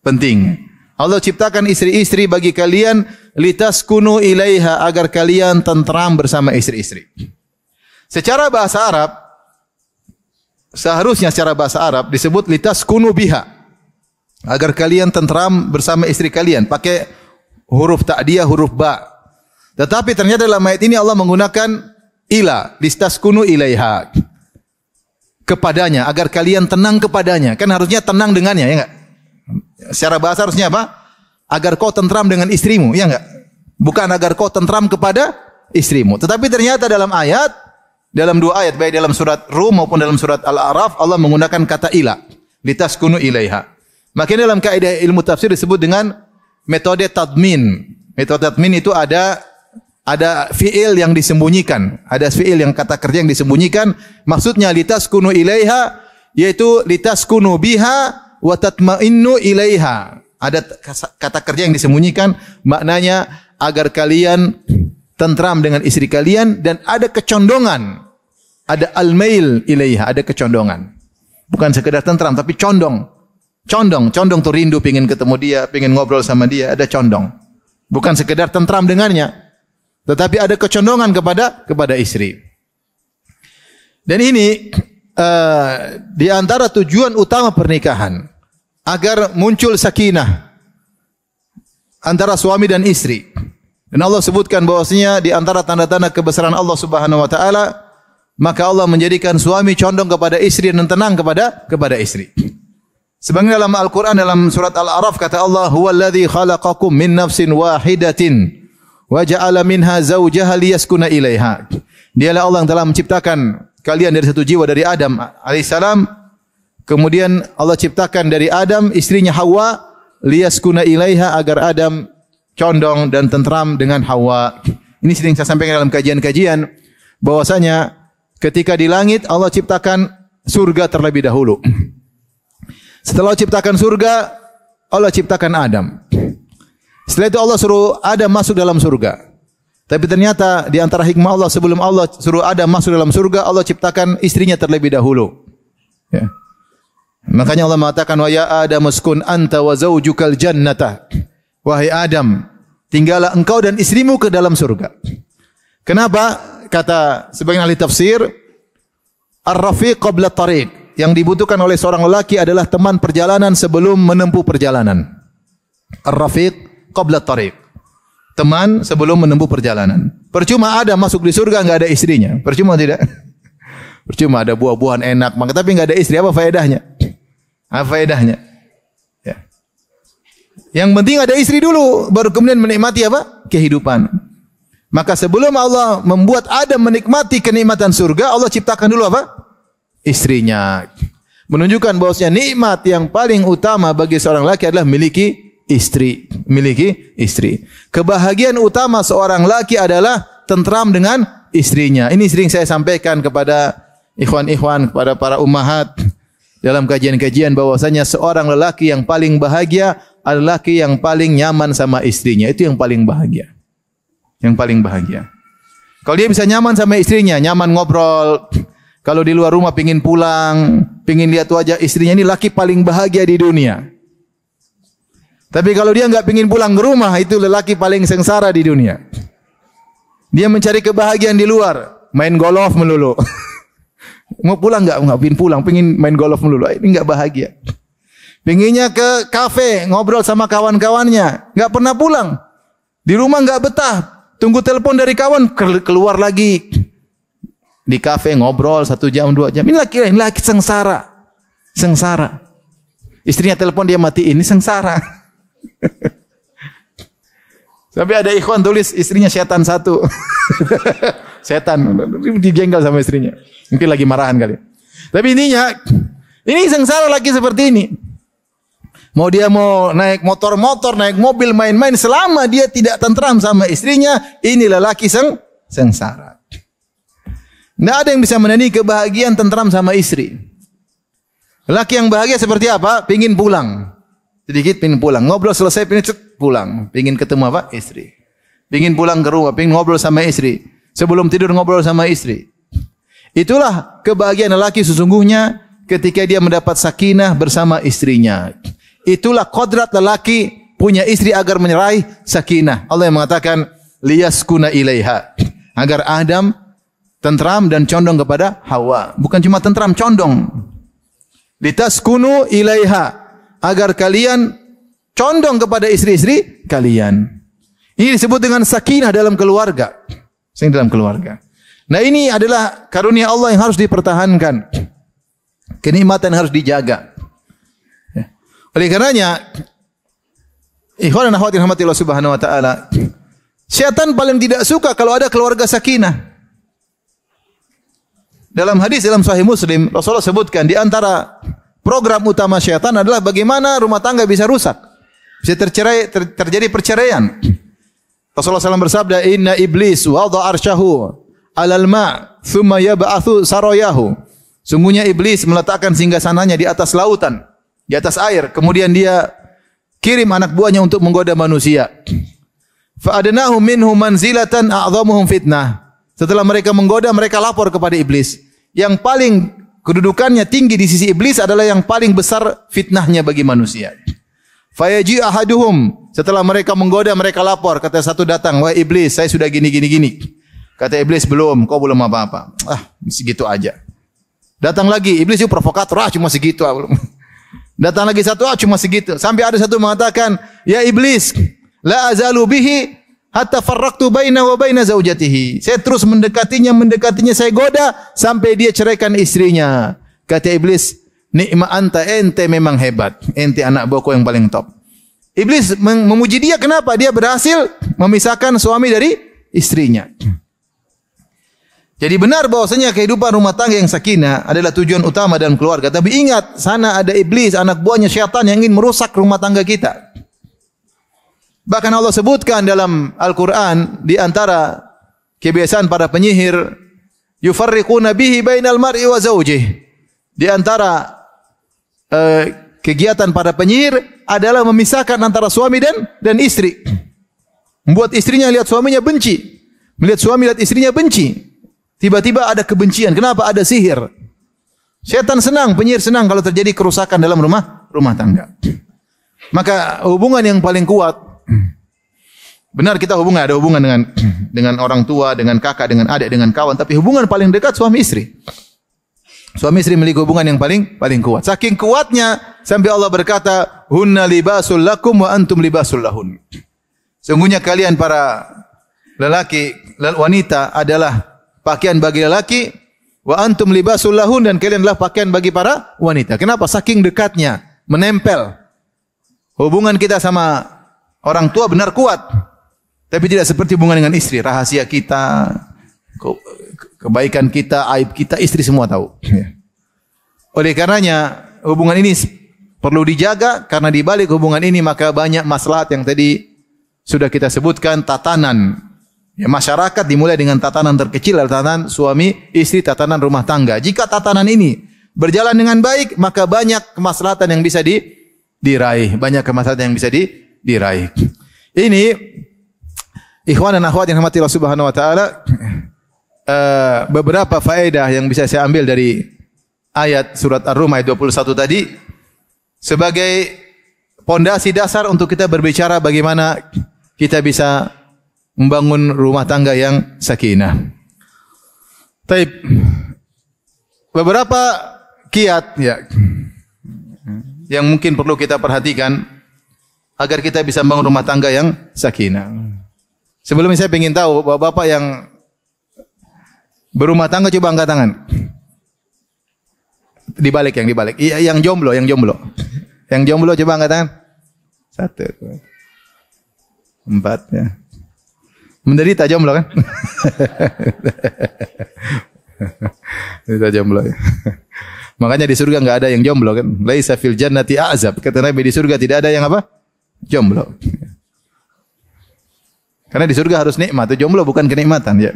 penting. Allah ciptakan istri-istri bagi kalian litaskunu ilaiha, agar kalian tentram bersama istri-istri. Secara bahasa Arab, seharusnya secara bahasa Arab disebut litaskunu biha, agar kalian tentram bersama istri kalian, pakai huruf ta'diyah, huruf ba. Tetapi ternyata dalam ayat ini Allah menggunakan ila, litaskunu ilaiha, kepadanya, agar kalian tenang kepadanya. Kan harusnya tenang dengannya, ya enggak? Secara bahasa harusnya apa? Agar kau tentram dengan istrimu, ya enggak? Bukan agar kau tentram kepada istrimu. Tetapi ternyata dalam ayat, dalam dua ayat, baik dalam surat Rum maupun dalam surat Al-A'raf, Allah menggunakan kata ila, litaskunu ilaiha. Makanya dalam kaidah ilmu tafsir disebut dengan metode tadmin. Metode tadmin itu ada fiil yang disembunyikan, ada fiil yang kata kerja yang disembunyikan. Maksudnya litaskunu ilaiha, yaitu litaskunu biha wa tatma'innu ilaiha. Ada kata kerja yang disembunyikan, maknanya agar kalian tentram dengan istri kalian dan ada kecondongan. Ada al-mail ilaiha, ada kecondongan. Bukan sekedar tentram tapi condong. Condong tuh rindu, pengin ketemu dia, pengin ngobrol sama dia, ada condong. Bukan sekedar tentram dengannya, tetapi ada kecondongan kepada istri. Dan ini di antara tujuan utama pernikahan, agar muncul sakinah antara suami dan istri. Dan Allah sebutkan bahwasanya di antara tanda-tanda kebesaran Allah Subhanahu wa taala maka Allah menjadikan suami condong kepada istri dan tenang kepada istri. Sebagaimana dalam Al-Qur'an dalam surat Al-A'raf kata Allah, "Huwallazi khalaqakum min nafsin wahidatin wa ja'ala minha zawjaha liyaskuna ilaiha." Dialah Allah yang telah menciptakan kalian dari satu jiwa dari Adam alaihissalam. Kemudian Allah ciptakan dari Adam istrinya Hawa liyaskuna ilaiha agar Adam condong dan tentram dengan Hawa. Ini sering saya sampaikan dalam kajian-kajian bahwasanya ketika di langit Allah ciptakan surga terlebih dahulu. Setelah ciptakan surga, Allah ciptakan Adam. Setelah itu Allah suruh Adam masuk dalam surga. Tapi ternyata di antara hikmah Allah sebelum Allah suruh Adam masuk dalam surga, Allah ciptakan istrinya terlebih dahulu. Ya. Makanya Allah mengatakan, "Wa ya Adam uskun anta wa zaujukal jannata." Wahai Adam, tinggallah engkau dan istrimu ke dalam surga. Kenapa? Kata sebagian ahli tafsir, ar-rafiq qabla tariq. Yang dibutuhkan oleh seorang lelaki adalah teman perjalanan sebelum menempuh perjalanan. Ar-rafiq qabla tariq. Teman sebelum menempuh perjalanan. Percuma Adam masuk di surga enggak ada istrinya. Percuma tidak? Percuma ada buah-buahan enak, maka tapi enggak ada istri, apa faedahnya? Apa faedahnya? Ya. Yang penting ada istri dulu, baru kemudian menikmati apa? Kehidupan. Maka sebelum Allah membuat Adam menikmati kenikmatan surga, Allah ciptakan dulu apa? Istrinya. Menunjukkan bahwasanya nikmat yang paling utama bagi seorang laki adalah miliki istri. Miliki istri. Kebahagiaan utama seorang laki adalah tentram dengan istrinya. Ini sering saya sampaikan kepada ikhwan-ikhwan, kepada para ummahat dalam kajian-kajian bahwasanya seorang lelaki yang paling bahagia adalah lelaki yang paling nyaman sama istrinya. Itu yang paling bahagia. Yang paling bahagia. Kalau dia bisa nyaman sama istrinya, nyaman ngobrol. Kalau di luar rumah pingin pulang, pingin lihat wajah istrinya, ini laki paling bahagia di dunia. Tapi kalau dia enggak pingin pulang ke rumah, itu lelaki paling sengsara di dunia. Dia mencari kebahagiaan di luar, main golf melulu. Mau pulang enggak pingin pulang, pingin main golf melulu. Ini enggak bahagia. Pinginnya ke kafe, ngobrol sama kawan-kawannya, enggak pernah pulang. Di rumah enggak betah, tunggu telepon dari kawan, keluar lagi. Di kafe ngobrol 1 jam 2 jam. Ini laki sengsara. Sengsara. Istrinya telepon dia matiin, ini sengsara. Sampai ada ikhwan tulis istrinya setan 1. Setan. Dijengkel sama istrinya. Mungkin lagi marahan kali. Tapi intinya ini sengsara laki seperti ini. Mau dia mau naik motor-motor, naik mobil, main-main, selama dia tidak tentram sama istrinya, ini lelaki sengsara. Tidak ada yang bisa menandingi kebahagiaan tentram sama istri. Laki yang bahagia seperti apa? Pingin pulang. Sedikit pingin pulang. Ngobrol selesai, pingin pulang. Pingin ketemu apa? Istri. Pingin pulang ke rumah, pingin ngobrol sama istri. Sebelum tidur ngobrol sama istri. Itulah kebahagiaan lelaki sesungguhnya ketika dia mendapat sakinah bersama istrinya. Itulah kodrat lelaki punya istri agar menyerahi sakinah. Allah yang mengatakan, liyaskuna ilaiha. Agar Adam tentram dan condong kepada Hawa. Bukan cuma tentram, condong. Litaskunu ilaiha. Agar kalian condong kepada istri-istri kalian. Ini disebut dengan sakinah dalam keluarga. Dalam keluarga. Nah ini adalah karunia Allah yang harus dipertahankan. Kenikmatan yang harus dijaga. Oleh karenanya, ikhwan dan akhwat yang dirahmati Allah Subhanahu wa taala, syaitan paling tidak suka kalau ada keluarga sakinah. Dalam hadis dalam Sahih Muslim, Rasulullah sebutkan di antara program utama syaitan adalah bagaimana rumah tangga bisa rusak. Bisa terjadi perceraian. Rasulullah SAW bersabda, "Inna iblis wada arsyahu alal ma, thumma yab'athu sarayahu." Sungguhnya iblis meletakkan singgasananya di atas lautan, di atas air, kemudian dia kirim anak buahnya untuk menggoda manusia. Fa adnahu minhum manzilatan a'dhamuhum fitnah. Setelah mereka menggoda, mereka lapor kepada iblis. Yang paling kedudukannya tinggi di sisi iblis adalah yang paling besar fitnahnya bagi manusia. Fayaji ahaduhum. Setelah mereka menggoda, mereka lapor. Kata satu datang, wahai iblis, saya sudah gini. Kata iblis, belum, kau belum apa-apa. Segitu aja. Datang lagi, iblis itu provokator, cuma segitu. Datang lagi satu, cuma segitu. Sampai ada satu mengatakan, ya iblis, la azalu bihi hatta farraqtu baina wa baina zaujatihi. Saya terus mendekatinya, saya goda sampai dia ceraikan istrinya. Kata iblis, "Ni'ma anta, ente memang hebat. Ente anak boko yang paling top." Iblis memuji dia, kenapa? Dia berhasil memisahkan suami dari istrinya. Jadi benar bahwasanya kehidupan rumah tangga yang sakinah adalah tujuan utama dalam keluarga. Tapi ingat, sana ada iblis, anak buahnya syaitan yang ingin merusak rumah tangga kita. Bahkan Allah sebutkan dalam Al-Quran, di antara kebiasaan para penyihir, yufarriquna bihi bainal mar'i wa zawjih. Di antara kegiatan para penyihir adalah memisahkan antara suami dan istri. Membuat istrinya lihat suaminya benci. Melihat suami lihat istrinya benci. Tiba-tiba ada kebencian. Kenapa? Ada sihir. Setan senang, penyihir senang kalau terjadi kerusakan dalam rumah tangga. Maka hubungan yang paling kuat, benar kita ada hubungan dengan orang tua, dengan kakak, dengan adik, dengan kawan, tapi hubungan paling dekat suami istri. Suami istri memiliki hubungan yang paling kuat. Saking kuatnya sampai Allah berkata, "Hunna libasul lakum wa antum libasul lahun." Sungguhnya kalian para wanita adalah pakaian bagi lelaki, wa antum libasul lahun, dan kalian adalah pakaian bagi para wanita. Kenapa? Saking dekatnya, menempel. Hubungan kita sama orang tua benar kuat, tapi tidak seperti hubungan dengan istri. Rahasia kita, kebaikan kita, aib kita, istri semua tahu. Oleh karenanya hubungan ini perlu dijaga, karena di balik hubungan ini maka banyak maslahat yang tadi sudah kita sebutkan. Tatanan masyarakat dimulai dengan tatanan terkecil, tatanan suami istri, tatanan rumah tangga. Jika tatanan ini berjalan dengan baik, maka banyak kemaslahatan yang bisa diraih. Banyak kemaslahatan yang bisa diraih. Ini ikhwan dan akhwat yang dirahmati Allah Subhanahu wa taala, beberapa faedah yang bisa saya ambil dari ayat surat Ar-Rum ayat 21 tadi sebagai pondasi dasar untuk kita berbicara bagaimana kita bisa membangun rumah tangga yang sakinah. Taib. Beberapa kiat yang mungkin perlu kita perhatikan agar kita bisa membangun rumah tangga yang sakinah. Sebelumnya saya ingin tahu bapak-bapak yang berumah tangga, coba angkat tangan. Dibalik. Yang jomblo. Yang jomblo coba angkat tangan. 1, 4 ya. Menderita jomblo kan? Menderita jomblo ya. Makanya di surga enggak ada yang jomblo kan? Laisa fil jannati a'zab. Kata Nabi, di surga tidak ada yang apa? Jomblo. Karena di surga harus nikmat. Jomblo bukan kenikmatan ya.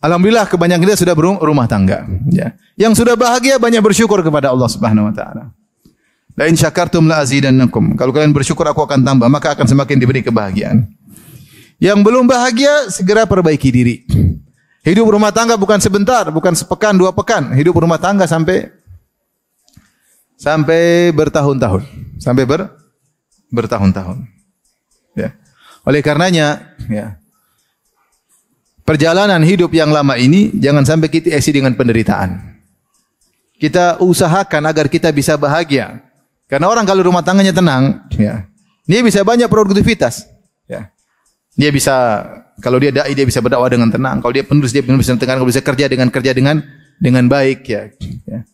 Alhamdulillah kebanyakan kita sudah berumah tangga ya. Yang sudah bahagia banyak bersyukur kepada Allah Subhanahu wa taala. La in syakartum la azidannakum. Kalau kalian bersyukur aku akan tambah, maka akan semakin diberi kebahagiaan. Yang belum bahagia segera perbaiki diri. Hidup rumah tangga bukan sebentar, bukan sepekan, 2 pekan. Hidup rumah tangga sampai bertahun-tahun, bertahun-tahun. Ya. Oleh karenanya, ya, perjalanan hidup yang lama ini jangan sampai kita isi dengan penderitaan. Kita usahakan agar kita bisa bahagia. Karena orang kalau rumah tangganya tenang, ya, dia bisa banyak produktivitas. Ya. Dia bisa, kalau dia dai dia bisa berdakwah dengan tenang. Kalau dia penulis dia bisa dengan tenang. Kalau bisa kerja dengan baik. Ya. Ya.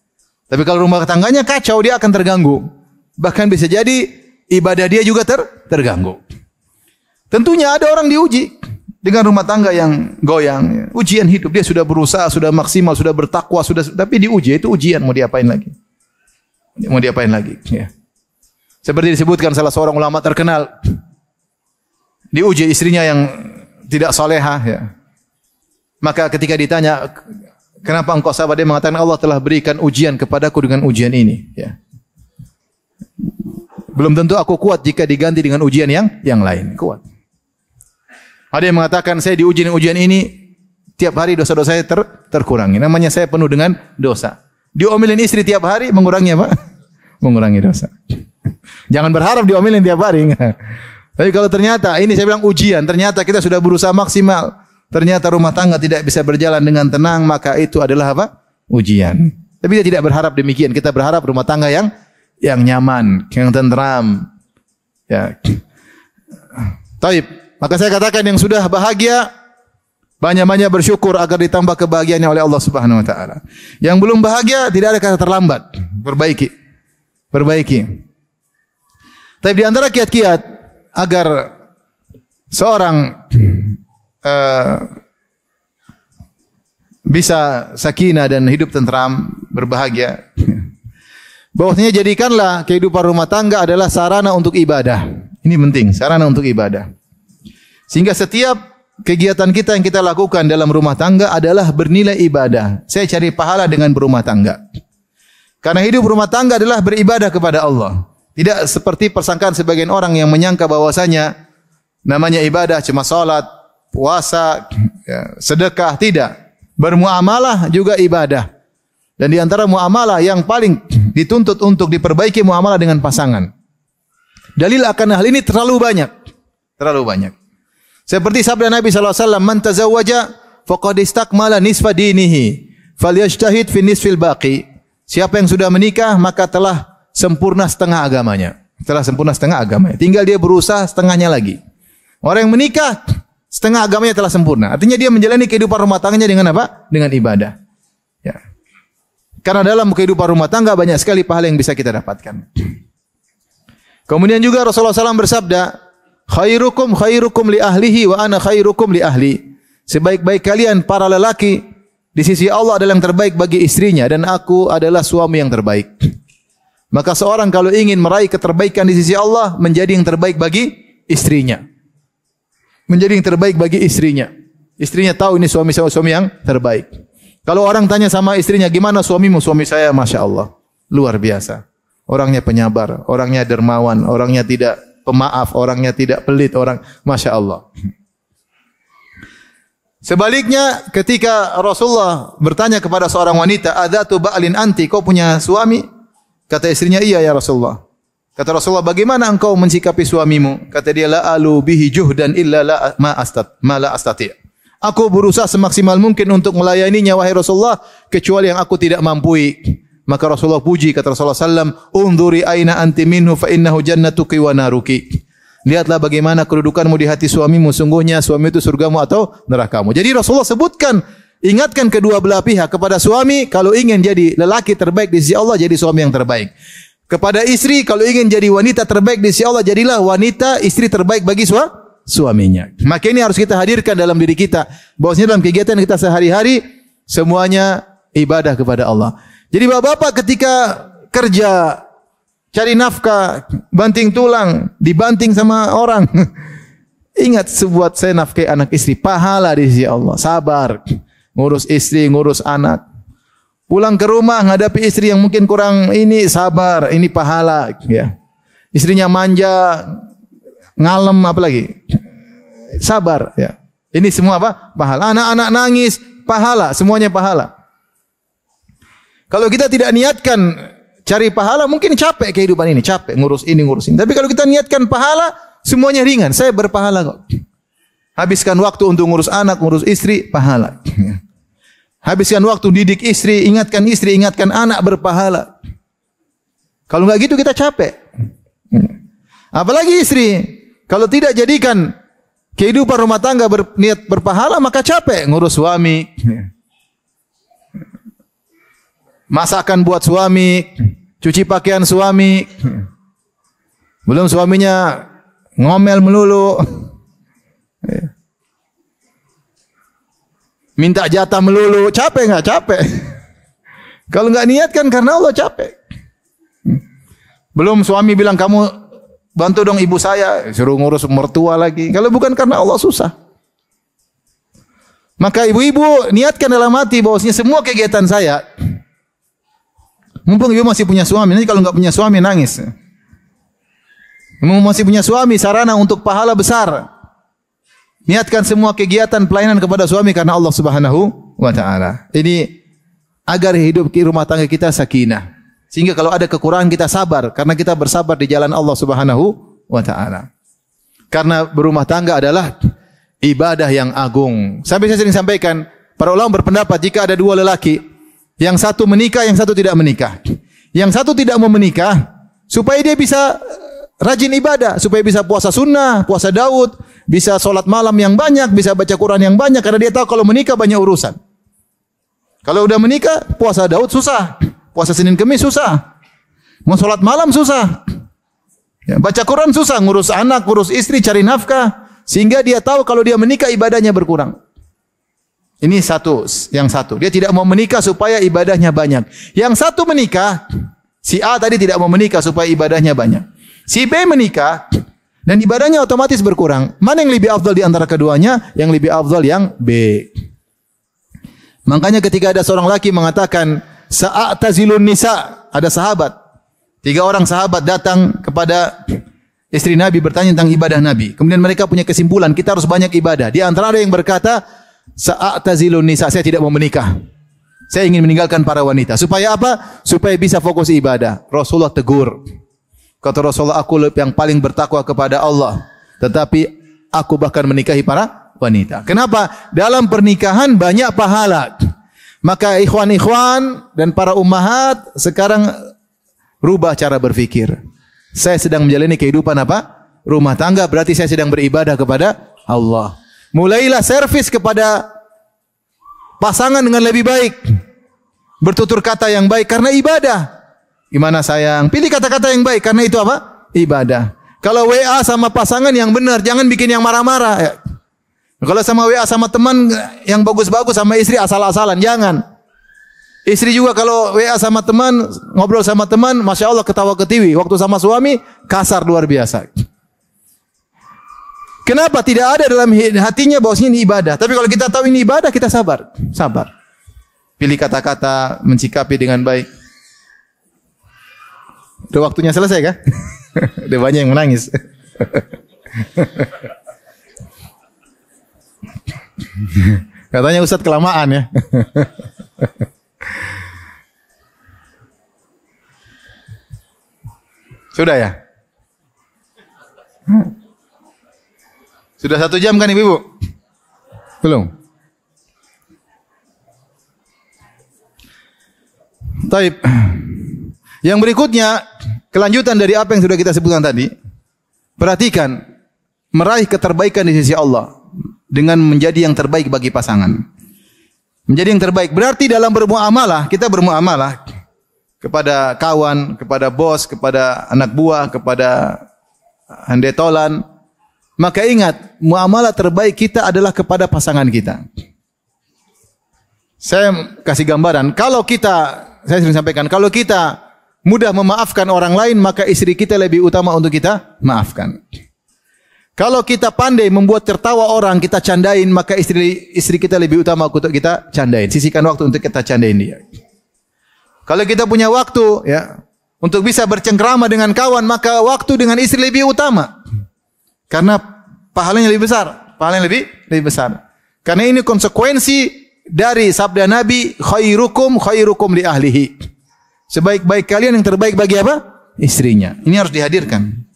Tapi kalau rumah tangganya kacau, dia akan terganggu. Bahkan bisa jadi ibadah dia juga terganggu. Tentunya ada orang diuji dengan rumah tangga yang goyang. Ya. Ujian hidup, dia sudah berusaha, sudah maksimal, sudah bertakwa, tapi diuji, itu ujian, mau diapain lagi? Ya. Seperti disebutkan salah seorang ulama terkenal, diuji istrinya yang tidak salehah. Ya. Maka ketika ditanya, kenapa engkau sabar? Dia mengatakan, Allah telah berikan ujian kepadaku dengan ujian ini. Ya. Belum tentu aku kuat jika diganti dengan ujian yang lain. Kuat. Ada yang mengatakan, saya diuji dengan ujian ini, tiap hari dosa-dosa saya terkurangi. Namanya saya penuh dengan dosa. Diomelin istri tiap hari, mengurangi apa? Mengurangi dosa. Jangan berharap diomelin tiap hari. Tapi kalau ternyata, ini saya bilang ujian, ternyata kita sudah berusaha maksimal, ternyata rumah tangga tidak bisa berjalan dengan tenang, maka itu adalah apa? Ujian. Tapi kita tidak berharap demikian. Kita berharap rumah tangga yang nyaman, yang tenteram. Ya. Taib. Maka saya katakan yang sudah bahagia banyak-banyak bersyukur agar ditambah kebahagiaannya oleh Allah Subhanahu wa taala. Yang belum bahagia tidak ada kata terlambat. Perbaiki. Perbaiki. Tapi di antara kiat-kiat agar seorang bisa sakinah dan hidup tentram, berbahagia, bahwasanya jadikanlah kehidupan rumah tangga adalah sarana untuk ibadah. Ini penting, sarana untuk ibadah. Sehingga setiap kegiatan kita yang kita lakukan dalam rumah tangga adalah bernilai ibadah. Saya cari pahala dengan berumah tangga. Karena hidup rumah tangga adalah beribadah kepada Allah. Tidak seperti persangkaan sebagian orang yang menyangka bahwasanya namanya ibadah cuma salat, puasa, sedekah. Tidak. Bermuamalah juga ibadah. Dan di antara muamalah yang paling dituntut untuk diperbaiki muamalah dengan pasangan. Dalil akan hal ini terlalu banyak. Terlalu banyak. Seperti sabda Nabi SAW, "Man tazawwaja faqad istakmala nisfa dinihi, falyajtahid fi nisfil baqi." Siapa yang sudah menikah maka telah sempurna setengah agamanya. Telah sempurna setengah agamanya. Tinggal dia berusaha setengahnya lagi. Orang yang menikah setengah agamanya telah sempurna. Artinya dia menjalani kehidupan rumah tangganya dengan apa? Dengan ibadah. Ya. Karena dalam kehidupan rumah tangga banyak sekali pahala yang bisa kita dapatkan. Kemudian juga Rasulullah SAW bersabda, "Khairukum khairukum li ahlihi wa ana khairukum li ahli." Sebaik-baik kalian para lelaki di sisi Allah adalah yang terbaik bagi istrinya dan aku adalah suami yang terbaik. Maka seorang kalau ingin meraih keterbaikan di sisi Allah menjadi yang terbaik bagi istrinya. Menjadi yang terbaik bagi istrinya. Istrinya tahu ini suami yang terbaik. Kalau orang tanya sama istrinya, "Gimana suamimu?" "Suami saya Masya Allah, luar biasa. Orangnya penyabar, orangnya dermawan, orangnya tidak pemaaf, orangnya tidak pelit, Masya Allah." Sebaliknya ketika Rasulullah bertanya kepada seorang wanita, "Adzatu ba'lin anti?" "Kau punya suami?" Kata istrinya, "Iya ya Rasulullah." Kata Rasulullah, "Bagaimana engkau mensikapi suamimu?" Kata dia, "La alu bihi juhdan illa ma la astati'." Aku berusaha semaksimal mungkin untuk melayaninya wahai Rasulullah kecuali yang aku tidak mampu. Maka Rasulullah puji, kata Rasulullah sallam, "Unzuri aina anti minhu fa innahu jannatuki wa naruki." Lihatlah bagaimana kedudukanmu di hati suamimu, sungguhnya suami itu surgamu atau nerakamu. Jadi Rasulullah sebutkan, ingatkan kedua belah pihak. Kepada suami, kalau ingin jadi lelaki terbaik di sisi Allah, jadi suami yang terbaik. Kepada istri, kalau ingin jadi wanita terbaik di sisi Allah, jadilah wanita istri terbaik bagi suaminya. Maka ini harus kita hadirkan dalam diri kita. Bahwasanya dalam kegiatan kita sehari-hari, semuanya ibadah kepada Allah. Jadi bapak-bapak ketika kerja, cari nafkah, banting tulang, dibanting sama orang. Ingat sebuat saya nafkahi anak istri, pahala di sisi Allah. Sabar, ngurus istri, ngurus anak. Pulang ke rumah, menghadapi istri yang mungkin kurang ini, sabar, ini pahala. Ya. Istrinya manja, ngalem, apalagi sabar. Ya. Ini semua apa? Pahala. Anak-anak nangis, pahala, semuanya pahala. Kalau kita tidak niatkan cari pahala, mungkin capek kehidupan ini, capek ngurus ini, ngurus ini. Tapi kalau kita niatkan pahala, semuanya ringan. Saya berpahala kok. Habiskan waktu untuk ngurus anak, ngurus istri, pahala. Habiskan waktu didik istri, ingatkan anak, berpahala. Kalau enggak gitu kita capek. Apalagi istri, kalau tidak jadikan kehidupan rumah tangga berniat berpahala, maka capek ngurus suami. Masakan buat suami, cuci pakaian suami. Belum suaminya ngomel melulu. Minta jatah melulu, capek enggak? Capek. Kalau enggak niat kan karena Allah capek. Belum suami bilang, "Kamu bantu dong ibu saya," suruh ngurus mertua lagi. Kalau bukan karena Allah susah. Maka ibu-ibu niatkan dalam hati bahwasanya semua kegiatan saya, mumpung ibu masih punya suami, nanti kalau enggak punya suami nangis. Mumpung masih punya suami, sarana untuk pahala besar. Niatkan semua kegiatan pelayanan kepada suami karena Allah Subhanahu wa taala. Ini agar hidup di rumah tangga kita sakinah. Sehingga kalau ada kekurangan kita sabar karena kita bersabar di jalan Allah Subhanahu wa taala. Karena berumah tangga adalah ibadah yang agung. Sampai saya sering sampaikan, para ulama berpendapat jika ada dua lelaki, yang satu menikah, yang satu tidak menikah. Yang satu tidak mau menikah supaya dia bisa rajin ibadah supaya bisa puasa sunnah, puasa Daud, bisa sholat malam yang banyak, bisa baca Quran yang banyak karena dia tahu kalau menikah banyak urusan. Kalau udah menikah, puasa Daud susah, puasa Senin Kemis susah, mau sholat malam susah, ya, baca Quran susah, ngurus anak, ngurus istri, cari nafkah, sehingga dia tahu kalau dia menikah ibadahnya berkurang. Ini yang satu. Dia tidak mau menikah supaya ibadahnya banyak. Yang satu menikah, si A tadi tidak mau menikah supaya ibadahnya banyak. Si B menikah dan ibadahnya otomatis berkurang. Mana yang lebih afdal di antara keduanya? Yang lebih afdal yang B. Makanya ketika ada seorang laki mengatakan sa'atazilun nisa, ada sahabat, 3 orang sahabat datang kepada istri Nabi bertanya tentang ibadah Nabi. Kemudian mereka punya kesimpulan, kita harus banyak ibadah. Di antara ada yang berkata, sa'atazilun nisa, saya tidak mau menikah. Saya ingin meninggalkan para wanita. Supaya apa? Supaya bisa fokus ibadah. Rasulullah tegur. Kata Rasulullah, aku yang paling bertakwa kepada Allah. Tetapi aku bahkan menikahi para wanita. Kenapa? Dalam pernikahan banyak pahala. Maka ikhwan-ikhwan dan para ummahat sekarang rubah cara berfikir. Saya sedang menjalani kehidupan apa? Rumah tangga, berarti saya sedang beribadah kepada Allah. Mulailah servis kepada pasangan dengan lebih baik. Bertutur kata yang baik karena ibadah. Gimana sayang? Pilih kata-kata yang baik karena itu apa? Ibadah. Kalau WA sama pasangan yang benar, jangan bikin yang marah-marah. Ya. Kalau sama WA sama teman yang bagus-bagus sama istri asal-asalan, jangan. Istri juga kalau WA sama teman, ngobrol sama teman, Masya Allah ketawa ketiwi. Waktu sama suami, kasar luar biasa. Kenapa? Tidak ada dalam hatinya bahwasanya ini ibadah. Tapi kalau kita tahu ini ibadah, kita sabar. Sabar. Pilih kata-kata, mencikapi dengan baik. Udah waktunya selesai kah? Udah banyak yang menangis. Katanya Ustadz kelamaan ya. Sudah ya? Sudah 1 jam kan ibu-ibu? Belum? Taib. Yang berikutnya, kelanjutan dari apa yang sudah kita sebutkan tadi. Perhatikan, meraih keterbaik di sisi Allah dengan menjadi yang terbaik bagi pasangan. Menjadi yang terbaik. Berarti dalam bermuamalah, kita bermuamalah kepada kawan, kepada bos, kepada anak buah, kepada handetolan. Maka ingat, muamalah terbaik kita adalah kepada pasangan kita. Saya kasih gambaran, saya sering sampaikan, kalau kita mudah memaafkan orang lain, maka istri kita lebih utama untuk kita maafkan. Kalau kita pandai membuat tertawa orang, kita candain, maka istri kita lebih utama untuk kita candain. Sisihkan waktu untuk kita candain dia. Kalau kita punya waktu ya untuk bisa bercengkrama dengan kawan, maka waktu dengan istri lebih utama. Karena pahalanya lebih besar, lebih besar. Karena ini konsekuensi dari sabda Nabi, khairukum li ahlihi. Sebaik-baik kalian yang terbaik bagi apa? Istrinya. Ini harus dihadirkan.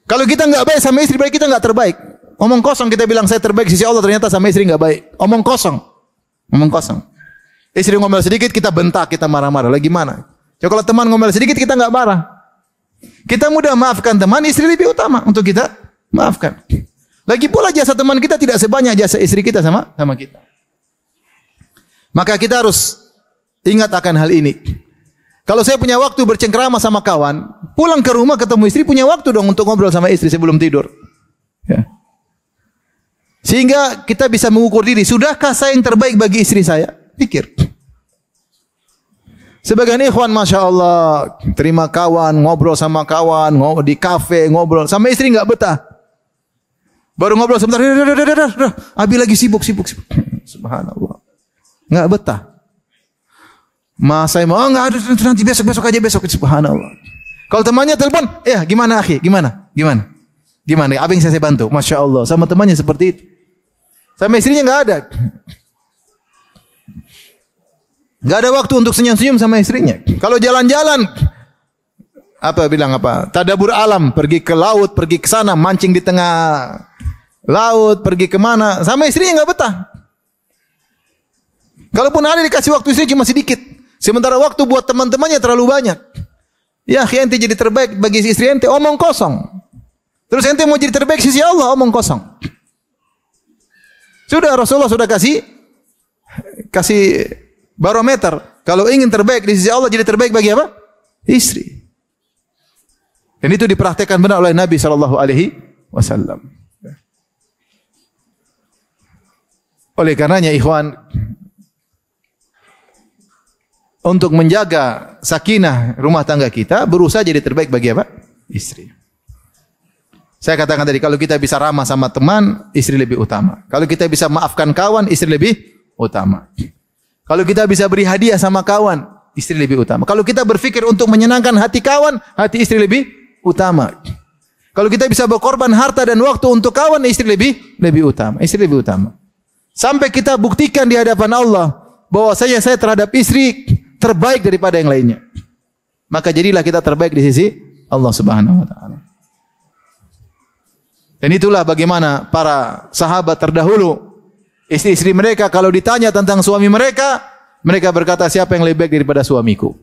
Kalau kita enggak baik sama istri, baik kita enggak terbaik. Omong kosong kita bilang saya terbaik sisi Allah, ternyata sama istri enggak baik. Omong kosong. Istri ngomel sedikit kita bentak, kita marah-marah. Lagi mana? Coba kalau teman ngomel sedikit kita enggak marah. Kita mudah maafkan teman, istri lebih utama untuk kita maafkan. Lagi pula jasa teman kita tidak sebanyak jasa istri kita sama kita. Maka kita harus ingat akan hal ini. Kalau saya punya waktu bercengkrama sama kawan, pulang ke rumah ketemu istri, punya waktu dong untuk ngobrol sama istri sebelum tidur. Ya. Sehingga kita bisa mengukur diri, sudahkah saya yang terbaik bagi istri saya? Pikir. Sebagian ikhwan Masya Allah, terima kawan, ngobrol sama kawan, di kafe, ngobrol. Sama istri enggak betah. Baru ngobrol sebentar, Abi lagi sibuk. Subhanallah. Enggak betah. Mas saya mau enggak ada nanti besok aja. Subhanallah. Kalau temannya telepon, gimana akhi? Gimana? Apa yang saya bantu? Masya Allah. Sama temannya seperti itu. Sama istrinya enggak ada. Enggak ada waktu untuk senyum-senyum sama istrinya. Kalau jalan-jalan, tadabur alam, pergi ke laut, pergi ke sana, mancing di tengah laut, pergi kemana, sama istrinya enggak betah. Kalaupun ada dikasih waktu istri cuma sedikit. Sementara waktu buat teman-temannya terlalu banyak. Ya, ente jadi terbaik bagi istri ente, omong kosong. Terus ente mau jadi terbaik sisi Allah, omong kosong. Sudah Rasulullah sudah kasih barometer. Kalau ingin terbaik di sisi Allah, jadi terbaik bagi apa? Istri. Dan itu dipraktekkan benar oleh Nabi SAW. Oleh karenanya ikhwan, untuk menjaga sakinah rumah tangga kita, berusaha jadi terbaik bagi apa? Istri. Saya katakan tadi, kalau kita bisa ramah sama teman, istri lebih utama. Kalau kita bisa maafkan kawan, istri lebih utama. Kalau kita bisa beri hadiah sama kawan, istri lebih utama. Kalau kita berpikir untuk menyenangkan hati kawan, hati istri lebih utama. Kalau kita bisa berkorban harta dan waktu untuk kawan, istri lebih utama. Istri lebih utama. Sampai kita buktikan di hadapan Allah bahwasanya saya terhadap istri terbaik daripada yang lainnya. Maka jadilah kita terbaik di sisi Allah Subhanahu wa taala. Dan itulah bagaimana para sahabat terdahulu, istri-istri mereka kalau ditanya tentang suami mereka, mereka berkata, siapa yang lebih baik daripada suamiku?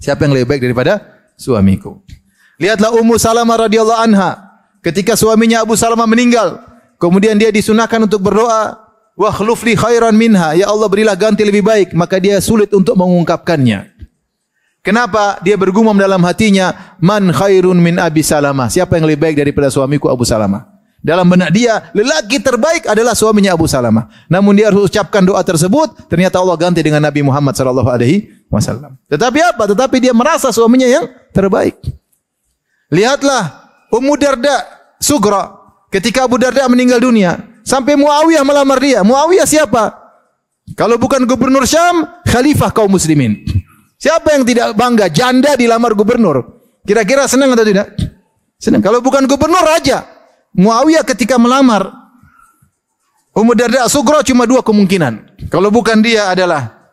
Siapa yang lebih baik daripada suamiku? Lihatlah Ummu Salamah radhiyallahu anha, ketika suaminya Abu Salamah meninggal, kemudian dia disunahkan untuk berdoa, wa khlufli khairan minha, ya Allah berilah ganti lebih baik, maka dia sulit untuk mengungkapkannya. Kenapa? Dia bergumam dalam hatinya, man khairun min Abi Salamah, siapa yang lebih baik daripada suamiku Abu Salamah? Dalam benak dia, lelaki terbaik adalah suaminya Abu Salamah. Namun dia harus ucapkan doa tersebut, ternyata Allah ganti dengan Nabi Muhammad SAW. Tetapi apa? Tetapi dia merasa suaminya yang terbaik. Lihatlah Ummu Darda Sugra, ketika Abu Darda meninggal dunia, sampai Muawiyah melamar dia. Muawiyah siapa? Kalau bukan gubernur Syam, khalifah kaum muslimin. Siapa yang tidak bangga janda dilamar gubernur? Kira-kira senang atau tidak? Senang. Kalau bukan gubernur, raja. Muawiyah ketika melamar Ummu Darda Sugra cuma dua kemungkinan. Kalau bukan dia adalah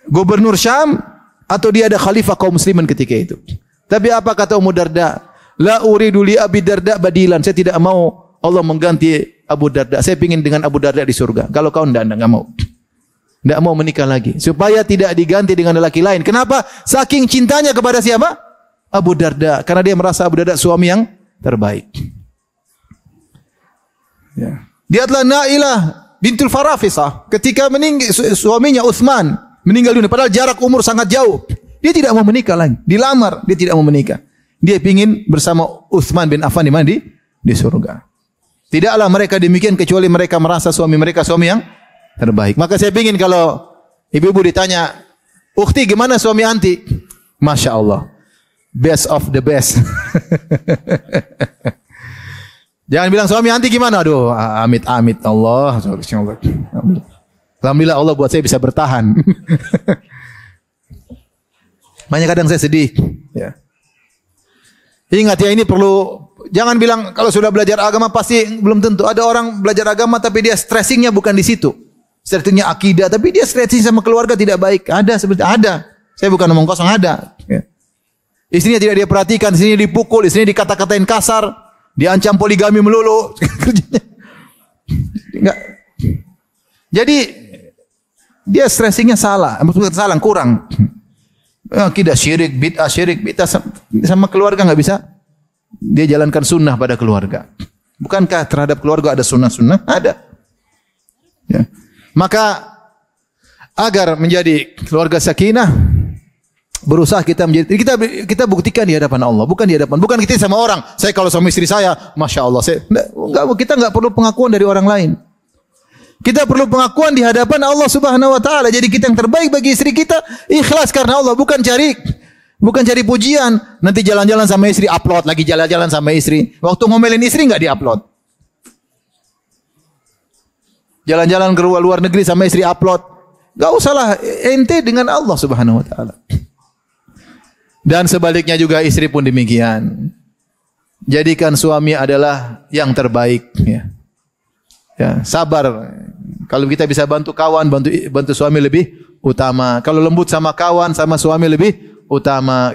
gubernur Syam, atau dia ada khalifah kaum muslimin ketika itu. Tapi apa kata Ummu Darda? La uridu li Abi Darda badilan. Saya tidak mau Allah mengganti Abu Darda. Saya ingin dengan Abu Darda di surga. Kalau kau enggak mau. Enggak mau menikah lagi. Supaya tidak diganti dengan lelaki lain. Kenapa? Saking cintanya kepada siapa? Abu Darda. Karena dia merasa Abu Darda suami yang terbaik. Ya. Lihatlah Nailah bintul Farafisah. Ketika suaminya Utsman meninggal dunia. Padahal jarak umur sangat jauh. Dia tidak mau menikah lagi. Dilamar. Dia tidak mau menikah. Dia ingin bersama Utsman bin Affan di mana? Di surga. Tidaklah mereka demikian kecuali mereka merasa suami mereka suami yang terbaik. Maka saya ingin kalau ibu-ibu ditanya, "Ukhti, gimana suami anti?" Masya Allah, best of the best. Jangan bilang suami anti gimana? Aduh, amit-amit Allah. Alhamdulillah Allah buat saya bisa bertahan. Makanya kadang saya sedih. Ya. Ingat ya, ini perlu. Jangan bilang kalau sudah belajar agama pasti belum tentu. Ada orang belajar agama tapi dia stressingnya bukan di situ. Stressingnya akidah, tapi dia stressing sama keluarga tidak baik. Ada seperti ada. Saya bukan ngomong kosong, ada. Ya. Istrinya tidak dia perhatikan, istrinya dipukul, istrinya dikata-katain kasar, diancam poligami melulu. Enggak. Jadi dia stressingnya salah, maksudnya salah, kurang. Akidah syirik, bid'ah sama keluarga enggak bisa. Dia jalankan sunnah pada keluarga. Bukankah terhadap keluarga ada sunnah-sunnah? Ada. Ya. Maka agar menjadi keluarga sakinah, berusaha kita menjadi kita buktikan di hadapan Allah, bukan di hadapan, bukan kita sama orang. Saya kalau sama istri saya, masya Allah, kita enggak perlu pengakuan dari orang lain. Kita perlu pengakuan di hadapan Allah Subhanahu wa taala. Jadi kita yang terbaik bagi istri kita, ikhlas karena Allah, bukan cari pujian. Nanti jalan-jalan sama istri, upload lagi jalan-jalan sama istri. Waktu ngomelin istri enggak di-upload. Jalan-jalan ke luar negeri sama istri, upload. Enggak usahlah, ente dengan Allah Subhanahu wa taala. Dan sebaliknya juga istri pun demikian. Jadikan suami adalah yang terbaik, ya. Ya, sabar. Kalau kita bisa bantu kawan, bantu suami lebih utama. Kalau lembut sama kawan, sama suami lebih utama.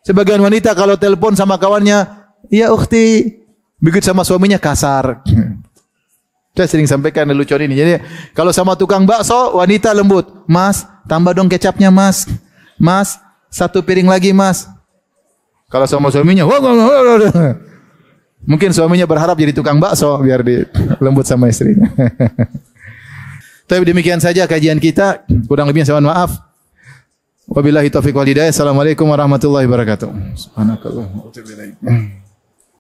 Sebagian wanita kalau telepon sama kawannya, "Ya ukhti," begitu sama suaminya kasar. Saya sering sampaikan lelucon ini. Jadi kalau sama tukang bakso, wanita lembut, "Mas, tambah dong kecapnya, Mas. Mas, Satu piring lagi mas. Kalau sama suaminya, mungkin suaminya berharap jadi tukang bakso biar di lembut sama istrinya. Tapi demikian saja kajian kita. Kurang lebihnya saya mohon maaf. Wabillahi taufiq wal hidayah. Assalamualaikum warahmatullahi wabarakatuh. Subhanakallah.